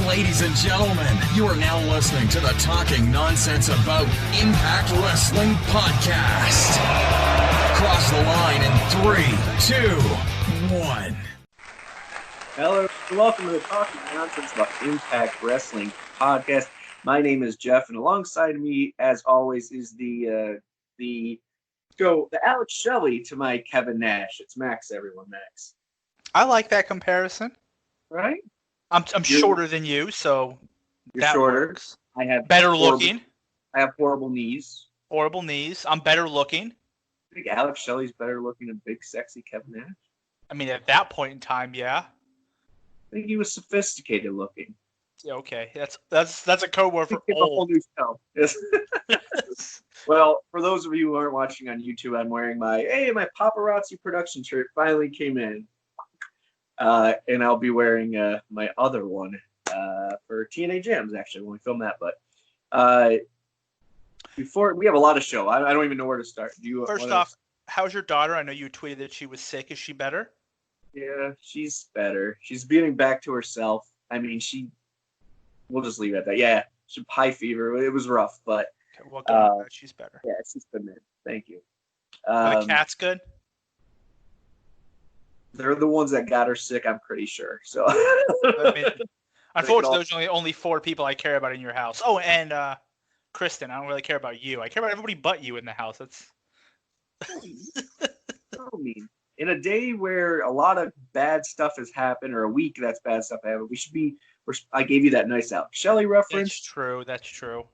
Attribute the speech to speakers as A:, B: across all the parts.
A: Ladies and gentlemen, you are now listening to the Talking Nonsense About Impact Wrestling podcast. Cross the line in 3, 2, 1.
B: Hello, and welcome to the Talking Nonsense About Impact Wrestling podcast. My name is Jeff, and alongside me, as always, is the Alex Shelley to my Kevin Nash. It's Max, everyone, Max.
C: I like that comparison.
B: Right?
C: I'm shorter than you, so
B: you're
C: that
B: shorter.
C: Works.
B: I have
C: better looking.
B: I have horrible knees.
C: Horrible knees. I'm better looking.
B: I think Alex Shelley's better looking than big, sexy Kevin Nash.
C: I mean, at that point in time, yeah.
B: I think he was sophisticated looking.
C: Yeah, okay, that's a code word for
B: old. A whole new show. Yes. Well, for those of you who aren't watching on YouTube, I'm wearing my paparazzi production shirt. Finally came in. And I'll be wearing my other one for TNA Jams, actually, when we film that. But before we have a lot of show, I don't even know where to start.
C: First off, how's your daughter? I know you tweeted that she was sick. Is she better?
B: Yeah, she's better. She's getting back to herself. I mean, we'll just leave it at that. Yeah, she had high fever. It was rough, but
C: okay, well, she's better.
B: Yeah, she's been there. Thank you.
C: Are the cats good?
B: They're the ones that got her sick, I'm pretty sure. So,
C: I mean, unfortunately, there's only 4 people I care about in your house. Oh, and Kristen, I don't really care about you. I care about everybody but you in the house. That's
B: so mean. In a day where a lot of bad stuff has happened, or a week that's bad stuff happened, we should be. I gave you that nice Alex Shelley reference.
C: That's true.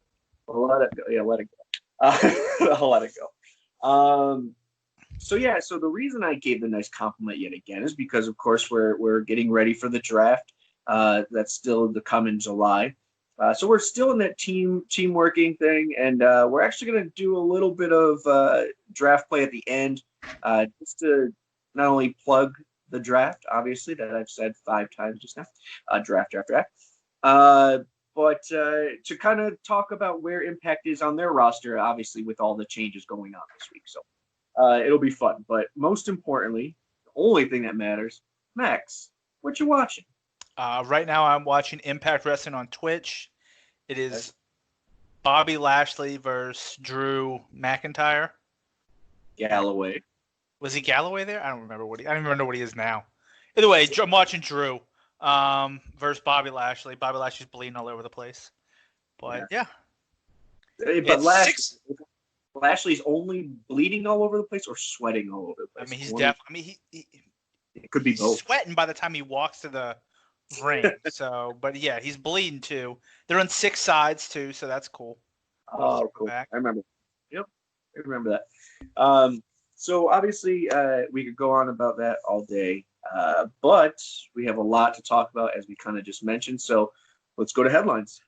B: I'll let it go. Yeah, let it go. I'll let it go. So the reason I gave the nice compliment yet again is because, of course, we're getting ready for the draft. That's still to come in July. So we're still in that team working thing, and we're actually going to do a little bit of draft play at the end, just to not only plug the draft, obviously, that I've said 5 times just now, draft, but to kind of talk about where Impact is on their roster, obviously, with all the changes going on this week. So it'll be fun. But most importantly, the only thing that matters, Max, what you watching?
C: Right now, I'm watching Impact Wrestling on Twitch. It is Bobby Lashley versus Drew McIntyre.
B: Galloway.
C: Was he Galloway there? I don't remember I don't even know what he is now. Either way, I'm watching Drew versus Bobby Lashley. Bobby Lashley's bleeding all over the place. But yeah.
B: But Lashley's only bleeding all over the place or sweating all over the place?
C: I mean, he's definitely.
B: It could be both.
C: Sweating by the time he walks to the ring. So, but yeah, he's bleeding too. They're on 6 sides too, so that's cool.
B: Oh, cool. I remember. Yep, I remember that. So obviously, we could go on about that all day, but we have a lot to talk about, as we kind of just mentioned. So let's go to headlines.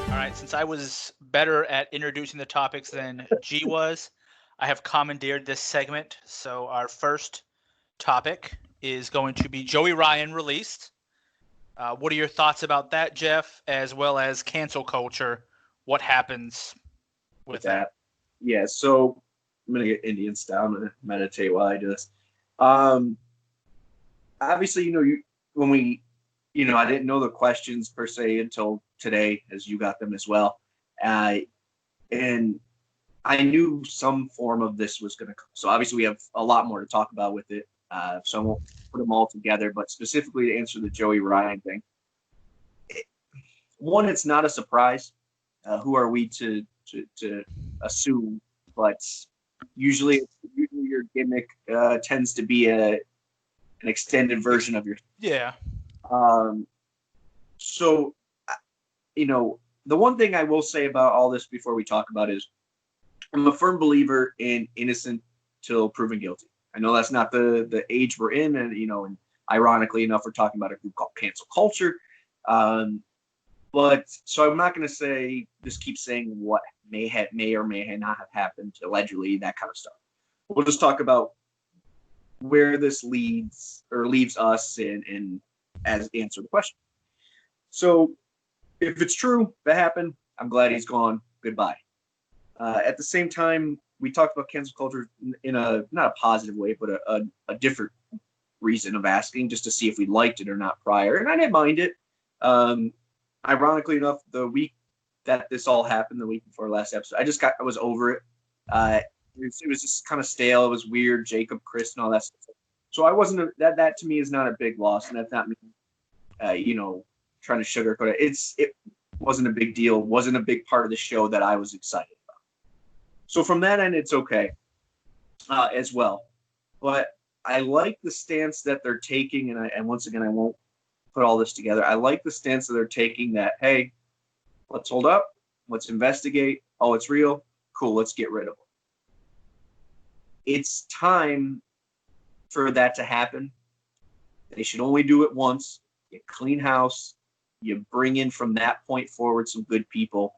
C: All right, since I was better at introducing the topics than G was, I have commandeered this segment. So our first topic is going to be Joey Ryan released. What are your thoughts about that, Jeff, as well as cancel culture? What happens with that?
B: Yeah, so I'm going to get Indian style. I'm going to meditate while I do this. Obviously, I didn't know the questions per se until today, as you got them as well. And I knew some form of this was going to come. So obviously we have a lot more to talk about with it. So I won't put them all together, but specifically to answer the Joey Ryan thing. One, it's not a surprise. Who are we to assume? But usually your gimmick tends to be an extended version of your.
C: Yeah.
B: So, the one thing I will say about all this before we talk about is, I'm a firm believer in innocent till proven guilty. I know that's not the age we're in, and ironically enough, we're talking about a group called cancel culture. But so I'm not going to just keep saying what may or may not have happened, allegedly, that kind of stuff. We'll just talk about where this leaves us and as answer the question. So if it's true, that happened, I'm glad he's gone. Goodbye. At the same time, we talked about cancel culture in a not a positive way, but a different reason of asking, just to see if we liked it or not prior, and I didn't mind it. Ironically enough, the week that this all happened, the week before last episode, I was over it. It was just kind of stale. It was weird, Jacob, Chris, and all that stuff. So I wasn't that to me is not a big loss, and that's not me, trying to sugarcoat it. It wasn't a big deal. Wasn't a big part of the show that I was excited about. So from that end, it's okay as well. But I like the stance that they're taking, and once again, I won't put all this together. I like the stance that they're taking that, hey, let's hold up, let's investigate. Oh, it's real? Cool, let's get rid of them. It's time for that to happen. They should only do it once. You clean house, you bring in from that point forward some good people,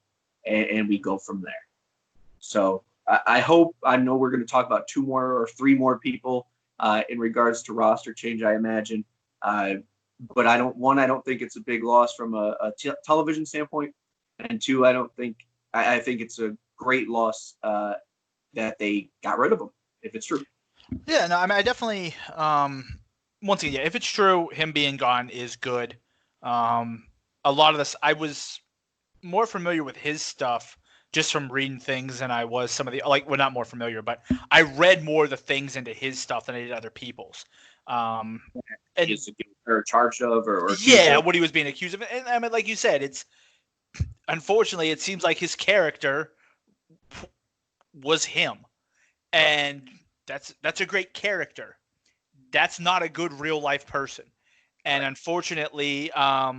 B: and we go from there. So I know we're going to talk about 2 more or 3 more people in regards to roster change, I imagine. But I don't think it's a big loss from a television standpoint. And 2, I think it's a great loss that they got rid of him, if it's true.
C: Yeah, no, I mean, I definitely, once again, yeah, if it's true, him being gone is good. A lot of this, I was more familiar with his stuff just from reading things than I was some of the, not more familiar, but I read more of the things into his stuff than I did other people's. And
B: or charged of, or
C: yeah, what he was being accused of. And I mean, like you said, unfortunately, it seems like his character was him. And that's a great character. That's not a good real life person. And unfortunately, I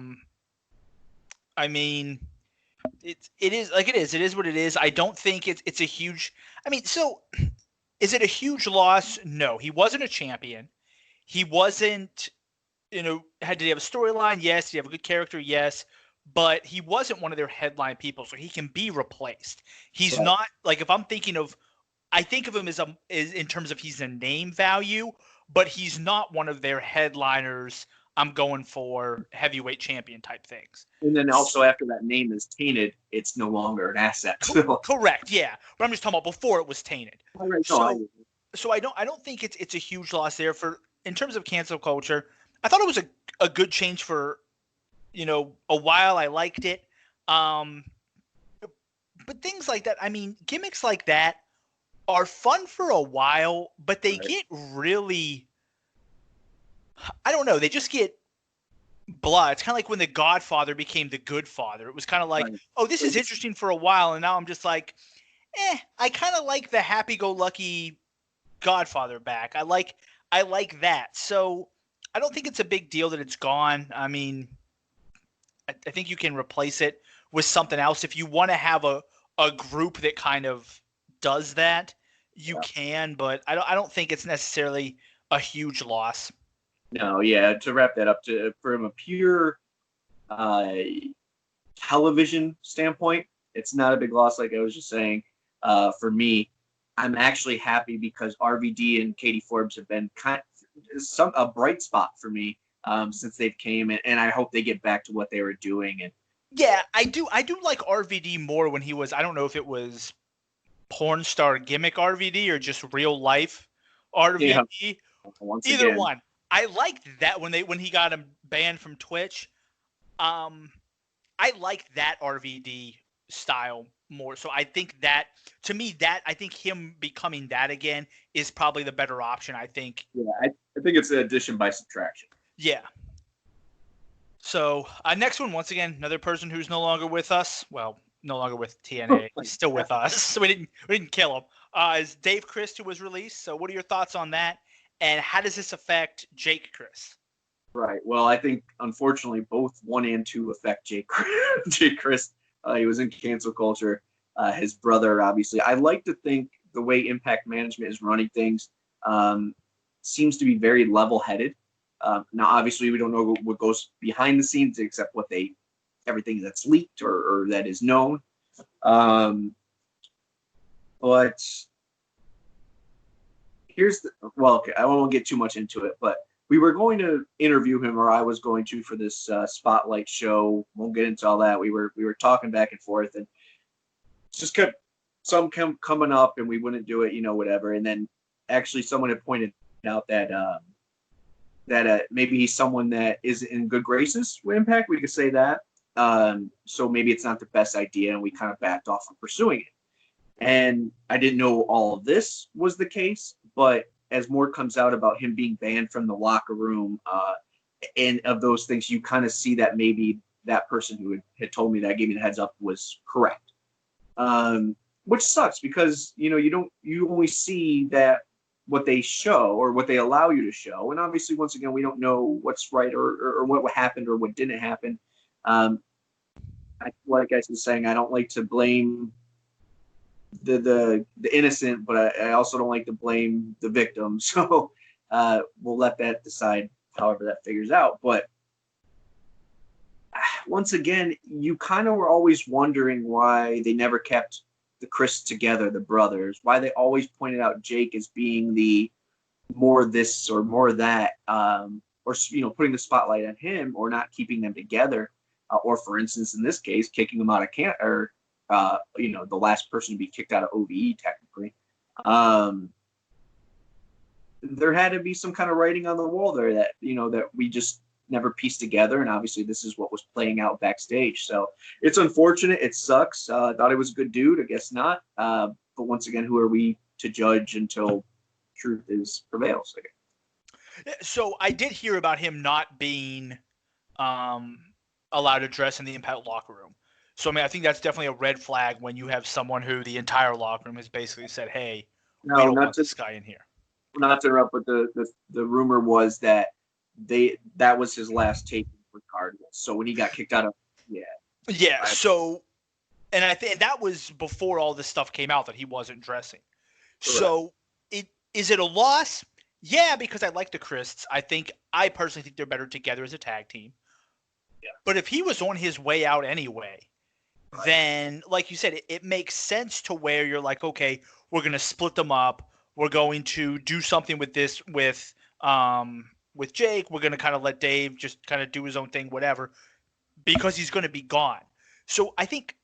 C: mean, it is like it is. It is what it is. I don't think it's a huge. I mean, so is it a huge loss? No, he wasn't a champion. He wasn't. Did he have a storyline? Yes. Did he have a good character? Yes. But he wasn't one of their headline people, so he can be replaced. He's not like if I'm thinking of. I think of him as in terms of he's a name value, but he's not one of their headliners. I'm going for heavyweight champion type things.
B: And then also after that name is tainted, it's no longer an asset.
C: Correct, yeah. But I'm just talking about before it was tainted.
B: Right.
C: So I don't think it's a huge loss there in terms of cancel culture. I thought it was a good change for a while. I liked it. But things like that, I mean, gimmicks like that are fun for a while, but they get really, I don't know, they just get blah. It's kind of like when The Godfather became The Good Father. It was kind of like, oh, this is interesting for a while, and now I'm just like, I kind of like the happy-go-lucky Godfather back. I like that. So I don't think it's a big deal that it's gone. I mean, I think you can replace it with something else. If you want to have a group that kind of does that, you can, but I don't think it's necessarily a huge loss.
B: No, yeah. To wrap that up, from a pure television standpoint, it's not a big loss. Like I was just saying, for me, I'm actually happy because RVD and Katie Forbes have been a bright spot for me since they've came, and I hope they get back to what they were doing. And
C: yeah, I do like RVD more when he was. I don't know if it was porn star gimmick RVD or just real life RVD. Yeah. Either one. I liked that when he got him banned from Twitch. I liked that RVD style more. So I think that to me I think him becoming that again is probably the better option. I think.
B: Yeah, I think it's an addition by subtraction.
C: Yeah. So next one, once again, another person who's no longer with us. Well, no longer with TNA. He's still with us. So we didn't kill him. Is Dave Christ, who was released. So what are your thoughts on that? And how does this affect Jake Christ?
B: Right. Well, I think, unfortunately, both 1 and 2 affect Jake Christ. He was in cancel culture. His brother, obviously. I like to think the way Impact Management is running things seems to be very level-headed. Now, obviously, we don't know what goes behind the scenes except everything that's leaked or that is known. But here's okay, I won't get too much into it, but we were going to interview him, or I was going to, for this spotlight show. Won't get into all that. We were talking back and forth, and just kept coming up, and we wouldn't do it, whatever. And then actually someone had pointed out that maybe he's someone that is in good graces with Impact. We could say that. So maybe it's not the best idea, and we kind of backed off from pursuing it. And I didn't know all of this was the case, but as more comes out about him being banned from the locker room, and of those things, you kind of see that maybe that person who had told me that, gave me the heads up, was correct. Which sucks, because you only see that what they show or what they allow you to show, and obviously once again we don't know what's right or what happened or what didn't happen. Like I was saying, I don't like to blame the innocent, but I also don't like to blame the victim. So we'll let that decide however that figures out. But once again, you kind of were always wondering why they never kept the Chris together, the brothers, why they always pointed out Jake as being the more this or more that, or putting the spotlight on him, or not keeping them together, or for instance in this case kicking him out of camp, or the last person to be kicked out of OVE technically. There had to be some kind of writing on the wall there that that we just never pieced together, and obviously this is what was playing out backstage. So it's unfortunate. It sucks. Thought he was a good dude. I guess not. But once again, who are we to judge until truth prevails?
C: So I did hear about him not being allowed to dress in the Impact locker room. So I think that's definitely a red flag when you have someone who the entire locker room has basically said, "Hey, we don't want this guy in here."
B: Not to interrupt, but the rumor was that that was his last tape with Cardinals. So when he got kicked out of,
C: yeah. So, and I think that was before all this stuff came out that he wasn't dressing. Correct. So is it a loss? Yeah, because I like the Christs. I personally think they're better together as a tag team.
B: Yeah.
C: But if he was on his way out anyway, then like you said, it makes sense to where you're like, okay, we're going to split them up. We're going to do something with this with Jake. We're going to kind of let Dave just kind of do his own thing, whatever, because he's going to be gone. So I think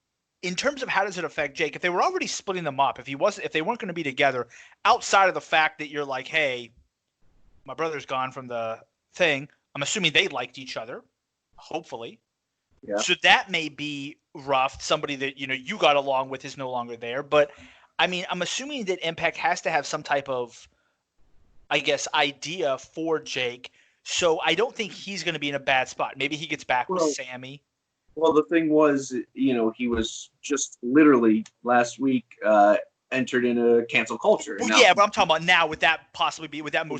C: in terms of how does it affect Jake, if they were already splitting them up, if they weren't going to be together, outside of the fact that you're like, hey, my brother's gone from the thing, I'm assuming they liked each other, hopefully.
B: Yeah.
C: So that may be rough. Somebody that, you got along with is no longer there. But I'm assuming that Impact has to have some type of, I guess, idea for Jake. So I don't think he's going to be in a bad spot. Maybe he gets back with Sammy.
B: Well, the thing was, he was just literally last week entered into cancel culture.
C: Well, yeah, but I'm talking about now with that most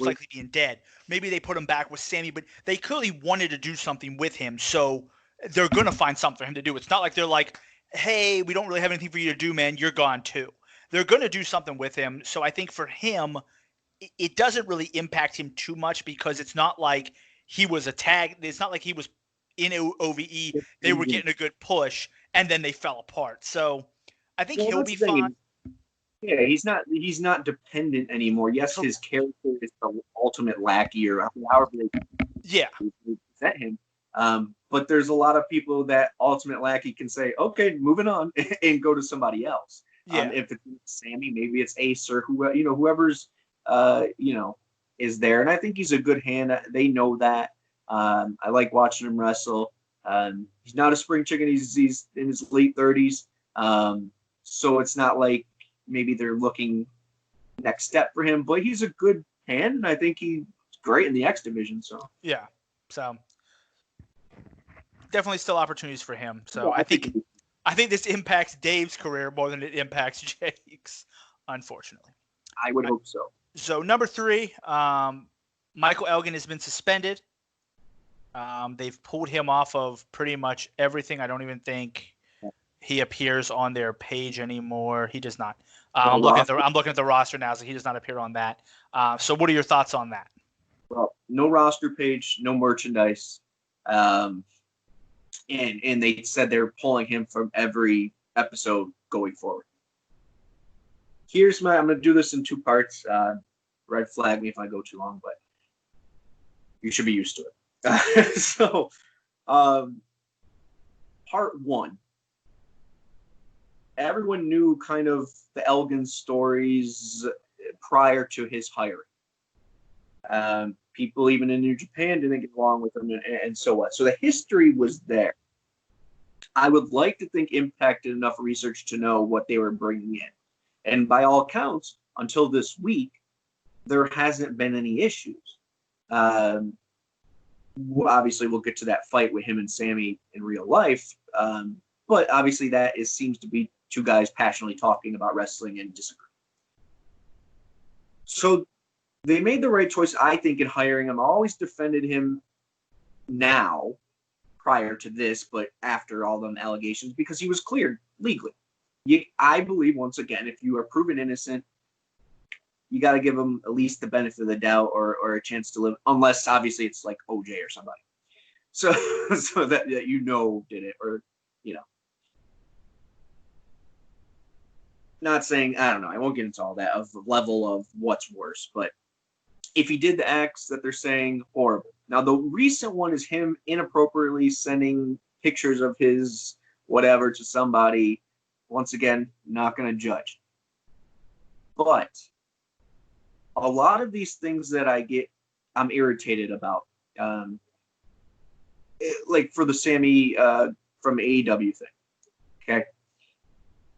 C: likely being dead. Maybe they put him back with Sammy, but they clearly wanted to do something with him. So they're going to find something for him to do. It's not like they're like, hey, we don't really have anything for you to do, man. You're gone too. They're going to do something with him. So I think for him, it doesn't really impact him too much because it's not like he was a tag. It's not like he was in OVE. They were getting a good push and then they fell apart. So I think he'll be fine.
B: Yeah, he's not dependent anymore. Yes, his character is the ultimate lackey, or however they present him. But there's a lot of people that ultimate lackey can say, okay, moving on, and go to somebody else.
C: Yeah.
B: If it's Sammy, maybe it's Ace or whoever's is there. And I think he's a good hand. They know that. I like watching him wrestle. He's not a spring chicken. He's in his late 30s. So it's not like maybe they're looking next step for him, but he's a good hand, and I think he's great in the X division. So
C: yeah, so definitely still opportunities for him. So I think this impacts Dave's career more than it impacts Jake's, unfortunately.
B: I would hope so.
C: So number 3, Michael Elgin has been suspended. They've pulled him off of pretty much everything. I don't even think he appears on their page anymore. He does not. I'm looking at the roster now, so he does not appear on that. So what are your thoughts on that?
B: Well, no roster page, no merchandise. And they said they're pulling him from every episode going forward. I'm going to do this in 2 parts. Red flag me if I go too long, but You should be used to it. So, part one. Everyone knew kind of the Elgin stories prior to his hiring. People even in New Japan didn't get along with him, and so on. So the history was there. I would like to think Impact did enough research to know what they were bringing in. And by all accounts, until this week, there hasn't been any issues. Obviously, we'll get to that fight with him and Sammy in real life. But obviously, seems to be two guys passionately talking about wrestling and disagreeing. So they made the right choice, I think, in hiring him. I always defended him now, prior to this, but after all them allegations, because he was cleared legally. I believe, once again, if you are proven innocent, you got to give him at least the benefit of the doubt or a chance to live, unless obviously it's like OJ or somebody. So that you know did it, or you know. Not saying, I don't know, I won't get into all that of the level of what's worse, but if he did the acts that they're saying, horrible. Now, the recent one is him inappropriately sending pictures of his whatever to somebody. Once again, not going to judge. But a lot of these things that I'm irritated about. Like for the Sammy from AEW thing. Okay?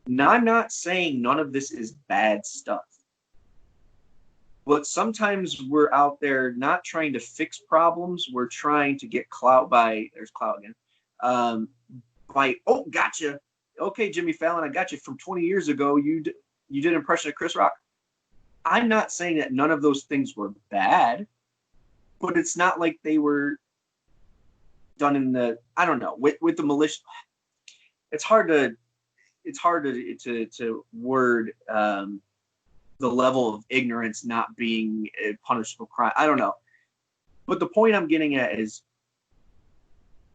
B: Now, I'm not saying none of this is bad stuff. But sometimes we're out there not trying to fix problems. We're trying to get clout there's clout again. Gotcha. Okay, Jimmy Fallon, I got you from 20 years ago. You did an impression of Chris Rock. I'm not saying that none of those things were bad, but it's not like they were done in the, I don't know, with the malicious. It's hard to word the level of ignorance not being a punishable crime. I don't know. But the point I'm getting at is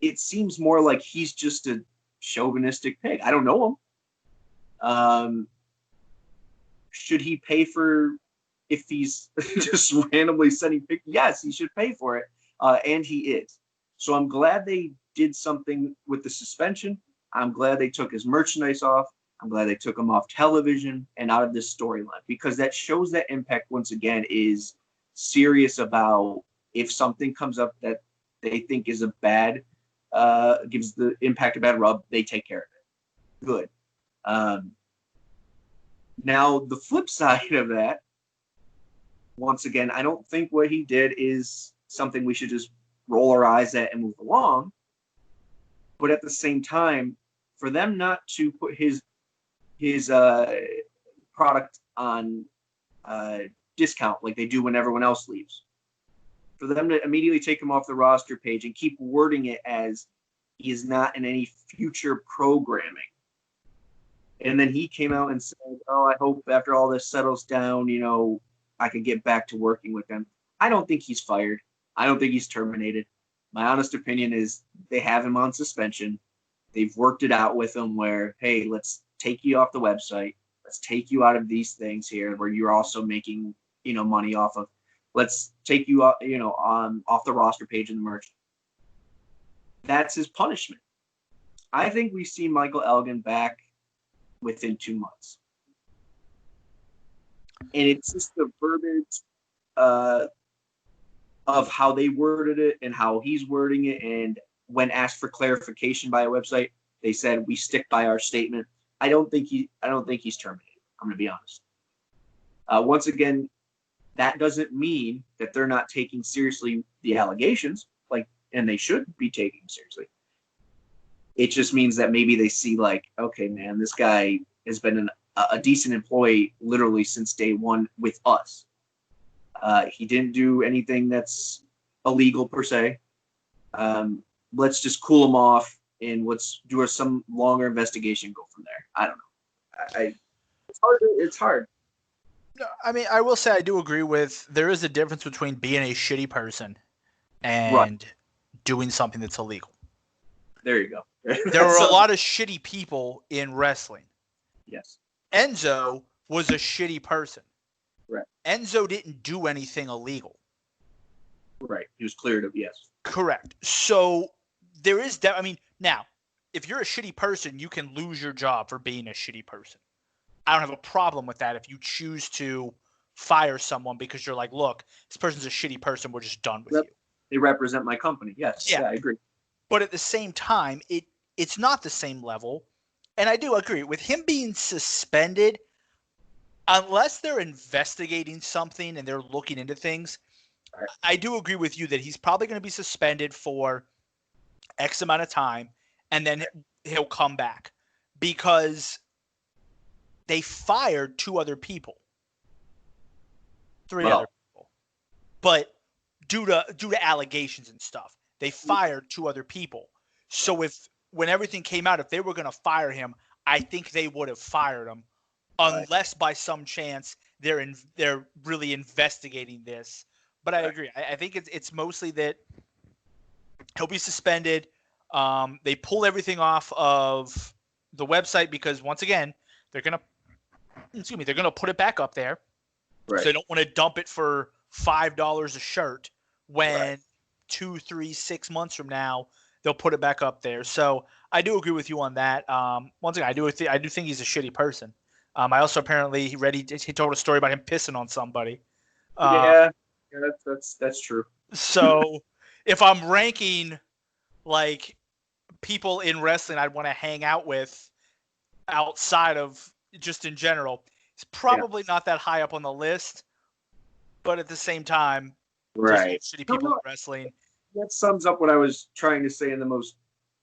B: it seems more like he's just a chauvinistic pig. I don't know him. Should he pay for if he's just randomly sending pictures? Yes, he should pay for it. And he is. So I'm glad they did something with the suspension. I'm glad they took his merchandise off. I'm glad they took him off television and out of this storyline, because that shows that Impact, once again, is serious about if something comes up that they think is a bad, gives the Impact a bad rub, they take care of it. Good. Now, the flip side of that, once again, I don't think what he did is something we should just roll our eyes at and move along. But at the same time, for them not to put his product on discount like they do when everyone else leaves, for them to immediately take him off the roster page and keep wording it as he is not in any future programming. And then he came out and said, I hope after all this settles down, I can get back to working with them. I don't think he's fired. I don't think he's terminated. My honest opinion is they have him on suspension. They've worked it out with him where, hey, let's take you off the website. Let's take you out of these things here where you're also making, money off of. Let's take you, off the roster page in the merch. That's his punishment. I think we see Michael Elgin back within 2 months. And it's just the verbiage of how they worded it and how he's wording it. And when asked for clarification by a website, they said, we stick by our statement. I don't think he's terminated. I'm going to be honest. Once again, that doesn't mean that they're not taking seriously the allegations, and they should be taking them seriously. It just means that maybe they see okay, man, this guy has been a decent employee literally since day one with us. He didn't do anything that's illegal per se. Let's just cool him off and let's do some longer investigation. Go from there. I don't know. It's hard.
C: No, I mean, I will say I do agree with there is a difference between being a shitty person and doing something that's illegal.
B: There you go.
C: There are a lot of shitty people in wrestling.
B: Yes.
C: Enzo was a shitty person.
B: Right.
C: Enzo didn't do anything illegal.
B: Right. He was cleared of, yes.
C: Correct. So there is that. I mean, now, if you're a shitty person, you can lose your job for being a shitty person. I don't have a problem with that if you choose to fire someone because you're like, look, this person's a shitty person. We're just done with you.
B: They represent my company. Yes. Yeah, I agree.
C: But at the same time, it's not the same level. And I do agree with him being suspended, unless they're investigating something and they're looking into things.
B: Right.
C: I do agree with you that he's probably going to be suspended for X amount of time, and then he'll come back because they fired 2 other people, 3 other people, but due to allegations and stuff, they fired 2 other people. So when everything came out, if they were going to fire him, I think they would have fired him, unless by some chance they're really investigating this. But I agree. I think it's mostly that he'll be suspended. They pull everything off of the website because once again, they're gonna put it back up there.
B: Right.
C: So they don't want to dump it for $5 a shirt when 2, 3, 6 months from now they'll put it back up there. So I do agree with you on that. Once again, I do think he's a shitty person. I also apparently he told a story about him pissing on somebody.
B: Yeah, that's true.
C: So if I'm ranking like people in wrestling I'd want to hang out with outside of just in general, he's probably not that high up on the list. But at the same time,
B: right,
C: shitty people in wrestling.
B: That sums up what I was trying to say in the most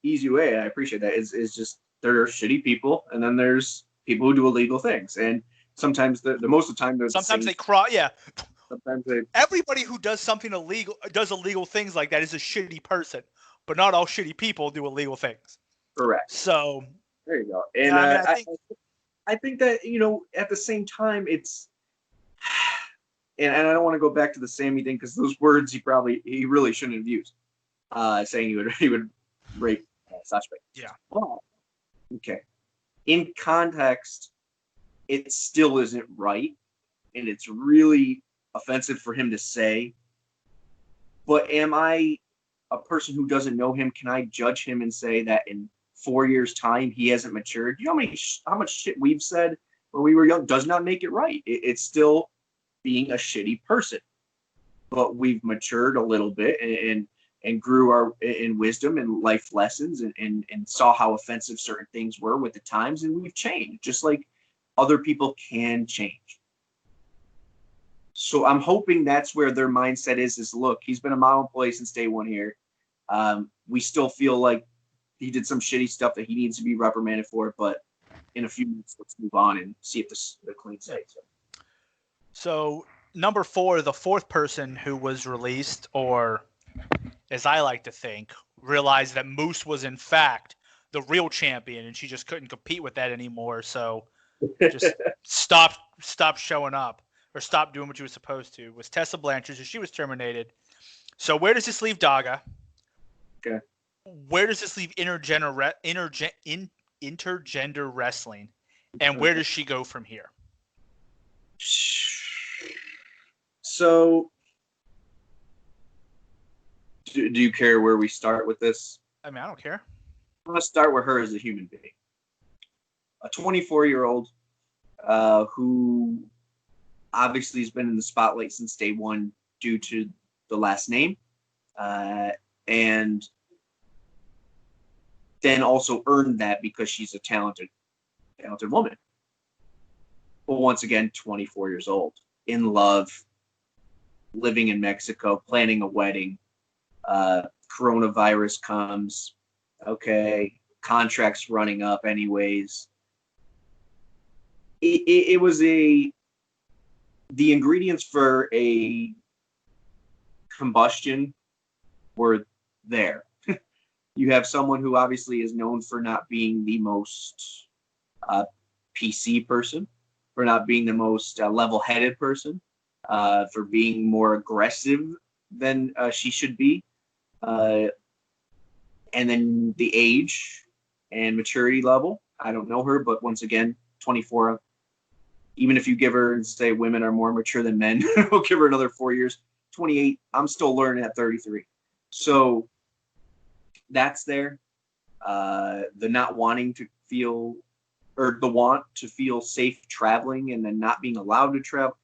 B: easy way. I appreciate that. Is just there are shitty people, and then there's people who do illegal things, and sometimes the most of the time
C: sometimes they cross. Yeah.
B: Sometimes
C: everybody who does something illegal, does illegal things like that, is a shitty person. But not all shitty people do illegal things.
B: Correct.
C: So
B: there you go. And I think that at the same time it's. And I don't want to go back to the Sammy thing because those words he really shouldn't have used, saying he would rape Sasha.
C: Yeah.
B: Well, okay. In context, it still isn't right, and it's really offensive for him to say. But am I a person who doesn't know him? Can I judge him and say that in 4 years' time he hasn't matured? You know how much shit we've said when we were young does not make it right. It's still being a shitty person, but we've matured a little bit and grew in wisdom and life lessons and saw how offensive certain things were with the times, and we've changed just like other people can change. So I'm hoping that's where their mindset is look, he's been a model employee since day one here. We still feel like he did some shitty stuff that he needs to be reprimanded for, but in a few minutes, let's move on and see if the clean slate.
C: So number 4, the 4th person who was released, or as I like to think, realized that Moose was in fact the real champion and she just couldn't compete with that anymore. So just stopped showing up or stopped doing what she was supposed to, was Tessa Blanchard. So she was terminated. So where does this leave Daga?
B: Okay.
C: Where does this leave intergender wrestling? And where does she go from here?
B: So, do you care where we start with this?
C: I mean, I don't care.
B: I'm going to start with her as a human being. A 24-year-old who obviously has been in the spotlight since day one due to the last name, and then also earned that because she's a talented woman. But once again, 24 years old, in love, living in Mexico, planning a wedding. Coronavirus comes. Okay, contracts running up anyways. It was the ingredients for a combustion were there. You have someone who obviously is known for not being the most PC person, for not being the most level-headed person, for being more aggressive than she should be. And then the age and maturity level. I don't know her, but once again, 24. Even if you give her and say women are more mature than men, we'll give her another 4 years. 28. I'm still learning at 33. So that's there. The not wanting to feel, or the want to feel safe traveling and then not being allowed to travel.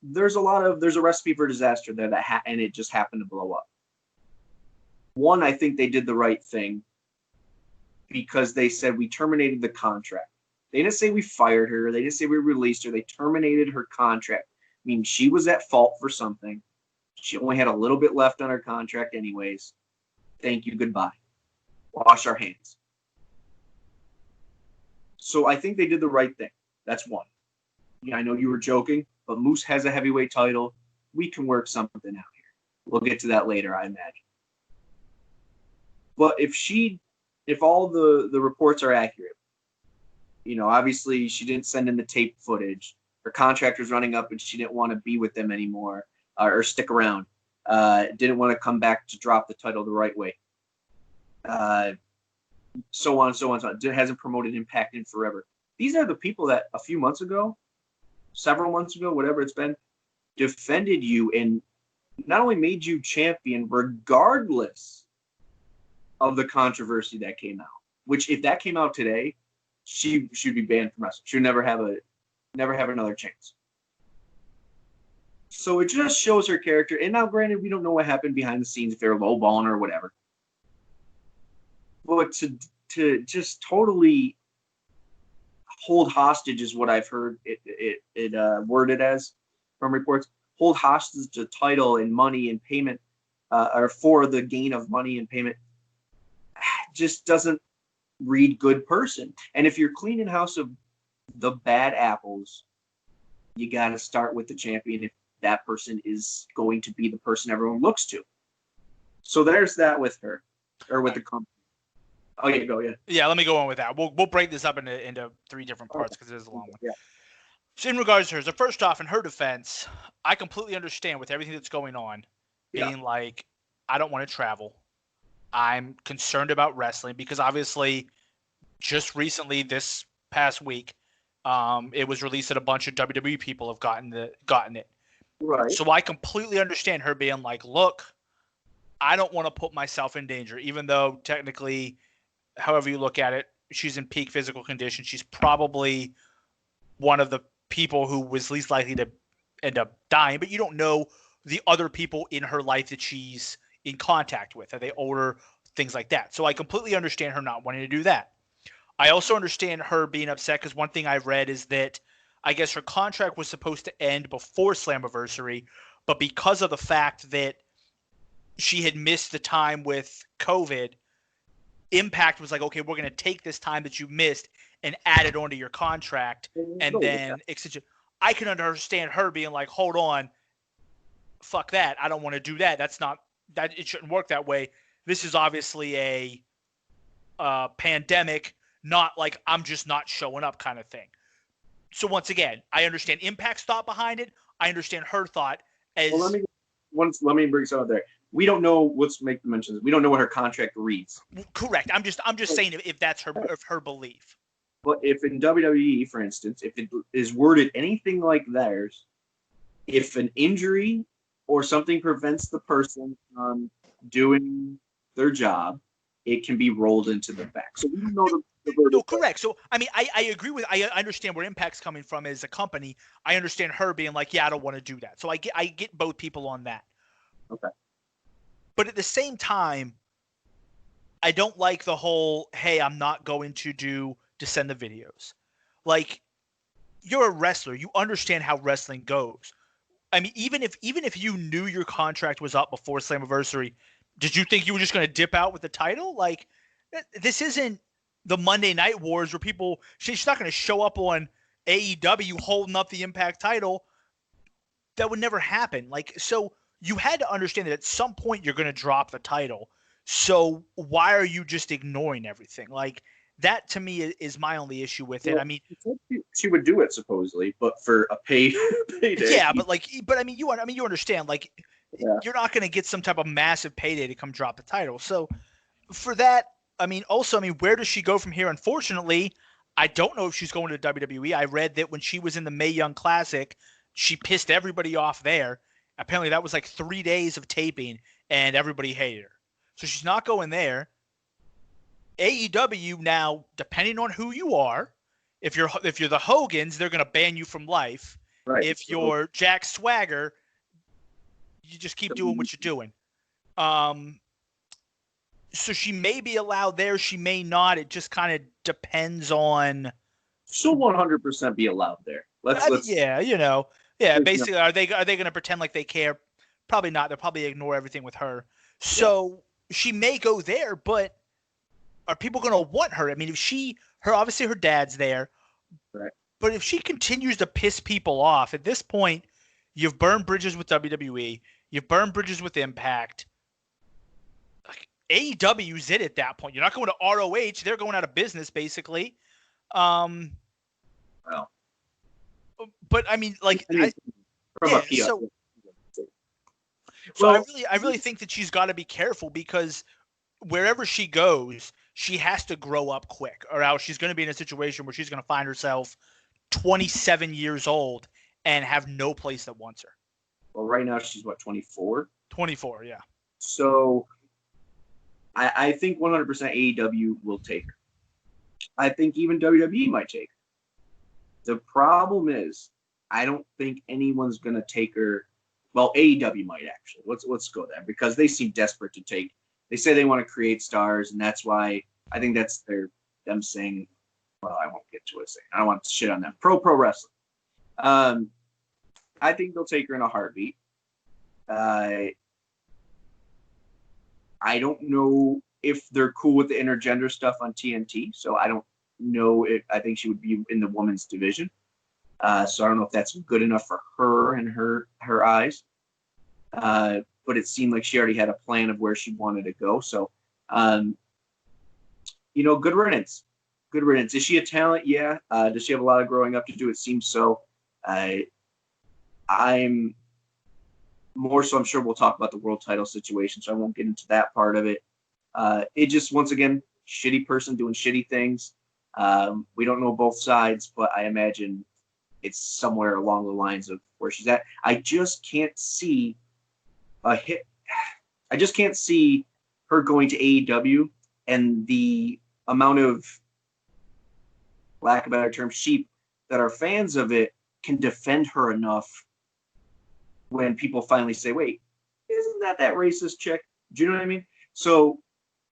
B: There's a recipe for disaster there and it just happened to blow up. One, I think they did the right thing because they said we terminated the contract. They didn't say we fired her. They didn't say we released her. They terminated her contract. I mean, she was at fault for something. She only had a little bit left on her contract anyways. Thank you, goodbye. Wash our hands. So I think they did the right thing. That's one. Yeah, I know you were joking, but Moose has a heavyweight title. We can work something out here. We'll get to that later, I imagine. But if all the reports are accurate, obviously she didn't send in the tape footage. Her contract was running up and she didn't want to be with them anymore or stick around. Didn't want to come back to drop the title the right way. So on, so on, so on. Hasn't promoted Impact in forever. These are the people that a few months ago, several months ago, whatever it's been, defended you and not only made you champion regardless of the controversy that came out. Which, if that came out today, she should be banned from wrestling. She would never have another chance. So it just shows her character. And now, granted, we don't know what happened behind the scenes if they're lowballing or whatever. But to just totally hold hostage is what I've heard it worded as from reports. Hold hostage the title and money and payment, or for the gain of money and payment, just doesn't read good person. And if you're cleaning house of the bad apples, you got to start with the champion if that person is going to be the person everyone looks to. So there's that with her, or with the company. Oh, yeah, go, yeah.
C: Yeah, let me go on with that. We'll break this up into three different parts because it is a long one.
B: Yeah.
C: So in regards to her, so first off, in her defense, I completely understand with everything that's going on, being like, I don't want to travel. I'm concerned about wrestling because obviously just recently this past week, it was released that a bunch of WWE people have gotten it.
B: Right.
C: So I completely understand her being like, look, I don't want to put myself in danger, even though technically, however you look at it, she's in peak physical condition. She's probably one of the people who was least likely to end up dying, but you don't know the other people in her life that she's in contact with. Are they older? Things like that. So I completely understand her not wanting to do that. I also understand her being upset because one thing I've read is that I guess her contract was supposed to end before Slammiversary, but because of the fact that she had missed the time with COVID, Impact was like, okay, we're going to take this time that you missed and add it onto your contract and then extend it. I can understand her being like, hold on, fuck that. I don't want to do that. It shouldn't work that way. This is obviously a pandemic, not like I'm just not showing up kind of thing. So once again, I understand Impact's thought behind it. I understand her thought as.
B: Well, let me bring something there. We don't know. Let's make the mentions. We don't know what her contract reads.
C: Correct. I'm just saying if that's her belief.
B: But if in WWE, for instance, if it is worded anything like theirs, if an injury or something prevents the person from doing their job, it can be rolled into the back. So we don't know the
C: no, correct. So I mean, I agree with. I understand where Impact's coming from as a company. I understand her being like, yeah, I don't want to do that. So I get both people on that.
B: Okay.
C: But at the same time, I don't like the whole, hey, I'm not going to send the videos. Like, you're a wrestler. You understand how wrestling goes. I mean, even if you knew your contract was up before Slammiversary, did you think you were just going to dip out with the title? Like, this isn't the Monday Night Wars where she's not going to show up on AEW holding up the Impact title. That would never happen. Like, so you had to understand that at some point you're going to drop the title. So why are you just ignoring everything? Like, that to me is my only issue with it. I mean,
B: she would do it supposedly, but for a payday.
C: Yeah, but I mean, you understand. Like, you're not going to get some type of massive payday to come drop the title. So for that, I mean, also, where does she go from here? Unfortunately, I don't know if she's going to WWE. I read that when she was in the Mae Young Classic, she pissed everybody off there. Apparently that was like 3 days of taping and everybody hated her. So she's not going there. AEW now, depending on who you are, if you're the Hogans, they're going to ban you from life.
B: Right.
C: If you're Jack Swagger, you just keep doing what you're doing. So she may be allowed there. She may not. It just kind of depends on.
B: She'll 100% be allowed there. Let's.
C: Yeah, you know. Yeah, basically, are they going to pretend like they care? Probably not. They'll probably ignore everything with her. So she may go there, but are people going to want her? I mean, obviously her dad's there.
B: Right.
C: But if she continues to piss people off, at this point, you've burned bridges with WWE. You've burned bridges with Impact. AEW's it at that point. You're not going to ROH. They're going out of business, basically.
B: Well.
C: But I mean, like, so
B: well,
C: I really think that she's got to be careful because wherever she goes, she has to grow up quick, or else she's going to be in a situation where she's going to find herself 27 years old and have no place that wants her.
B: Well, right now she's what, 24?
C: 24, yeah.
B: So I think 100% AEW will take her. I think even WWE might take her. The problem is, I don't think anyone's going to take her. Well, AEW might actually. Let's go there because they seem desperate to take. They say they want to create stars, and that's why I think that's them saying. Well, I won't get to it. I don't want to shit on them. Pro wrestling. I think they'll take her in a heartbeat. I don't know if they're cool with the intergender stuff on TNT, so I don't know if I think she would be in the women's division. So I don't know if that's good enough for her and her eyes. But it seemed like she already had a plan of where she wanted to go. So, good riddance. Good riddance. Is she a talent? Yeah. Does she have a lot of growing up to do? It seems so. I'm more so, I'm sure we'll talk about the world title situation, so I won't get into that part of it. It just, once again, shitty person doing shitty things. We don't know both sides, but I imagine it's somewhere along the lines of where she's at. I just can't see a hit. I just can't see her going to AEW and the amount of, lack of a better term, sheep that are fans of it can defend her enough when people finally say, wait, isn't that racist chick? Do you know what I mean? So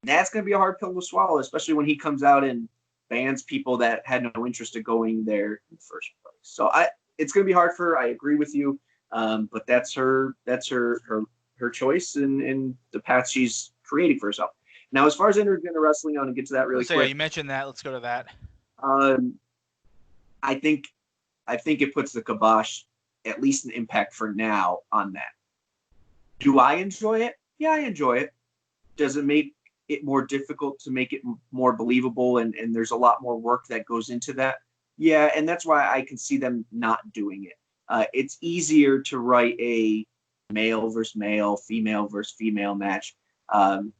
B: that's going to be a hard pill to swallow, especially when he comes out and bans people that had no interest in going there in the first place. So it's going to be hard for her. I agree with you. But that's her choice and the path she's creating for herself. Now, as far as intergender wrestling, I want to get to that really quick.
C: Yeah, you mentioned that. Let's go to that.
B: I think it puts the kibosh, at least an Impact for now, on that. Do I enjoy it? Yeah, I enjoy it. Does it make it more difficult to make it more believable and there's a lot more work that goes into that? Yeah, and that's why I can see them not doing it. It's easier to write a male versus male, female versus female match and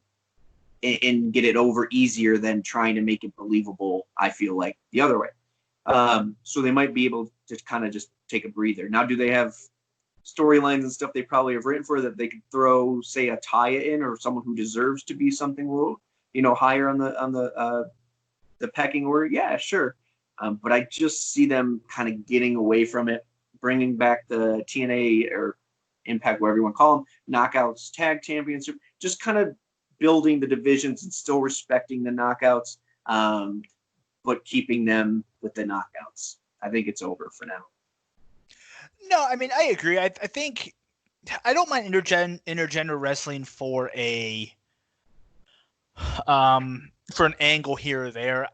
B: get it over easier than trying to make it believable, I feel like, the other way. So they might be able to kind of just take a breather. Now, do they have storylines and stuff they probably have written for that they could throw, say, a Taya in or someone who deserves to be something, higher on the pecking order? Yeah, sure. But I just see them kind of getting away from it, bringing back the TNA or Impact, whatever you want to call them, Knockouts Tag Championship, just kind of building the divisions and still respecting the knockouts, but keeping them with the knockouts. I think it's over for now.
C: No, I mean, I agree. I think I don't mind intergender wrestling for an angle here or there.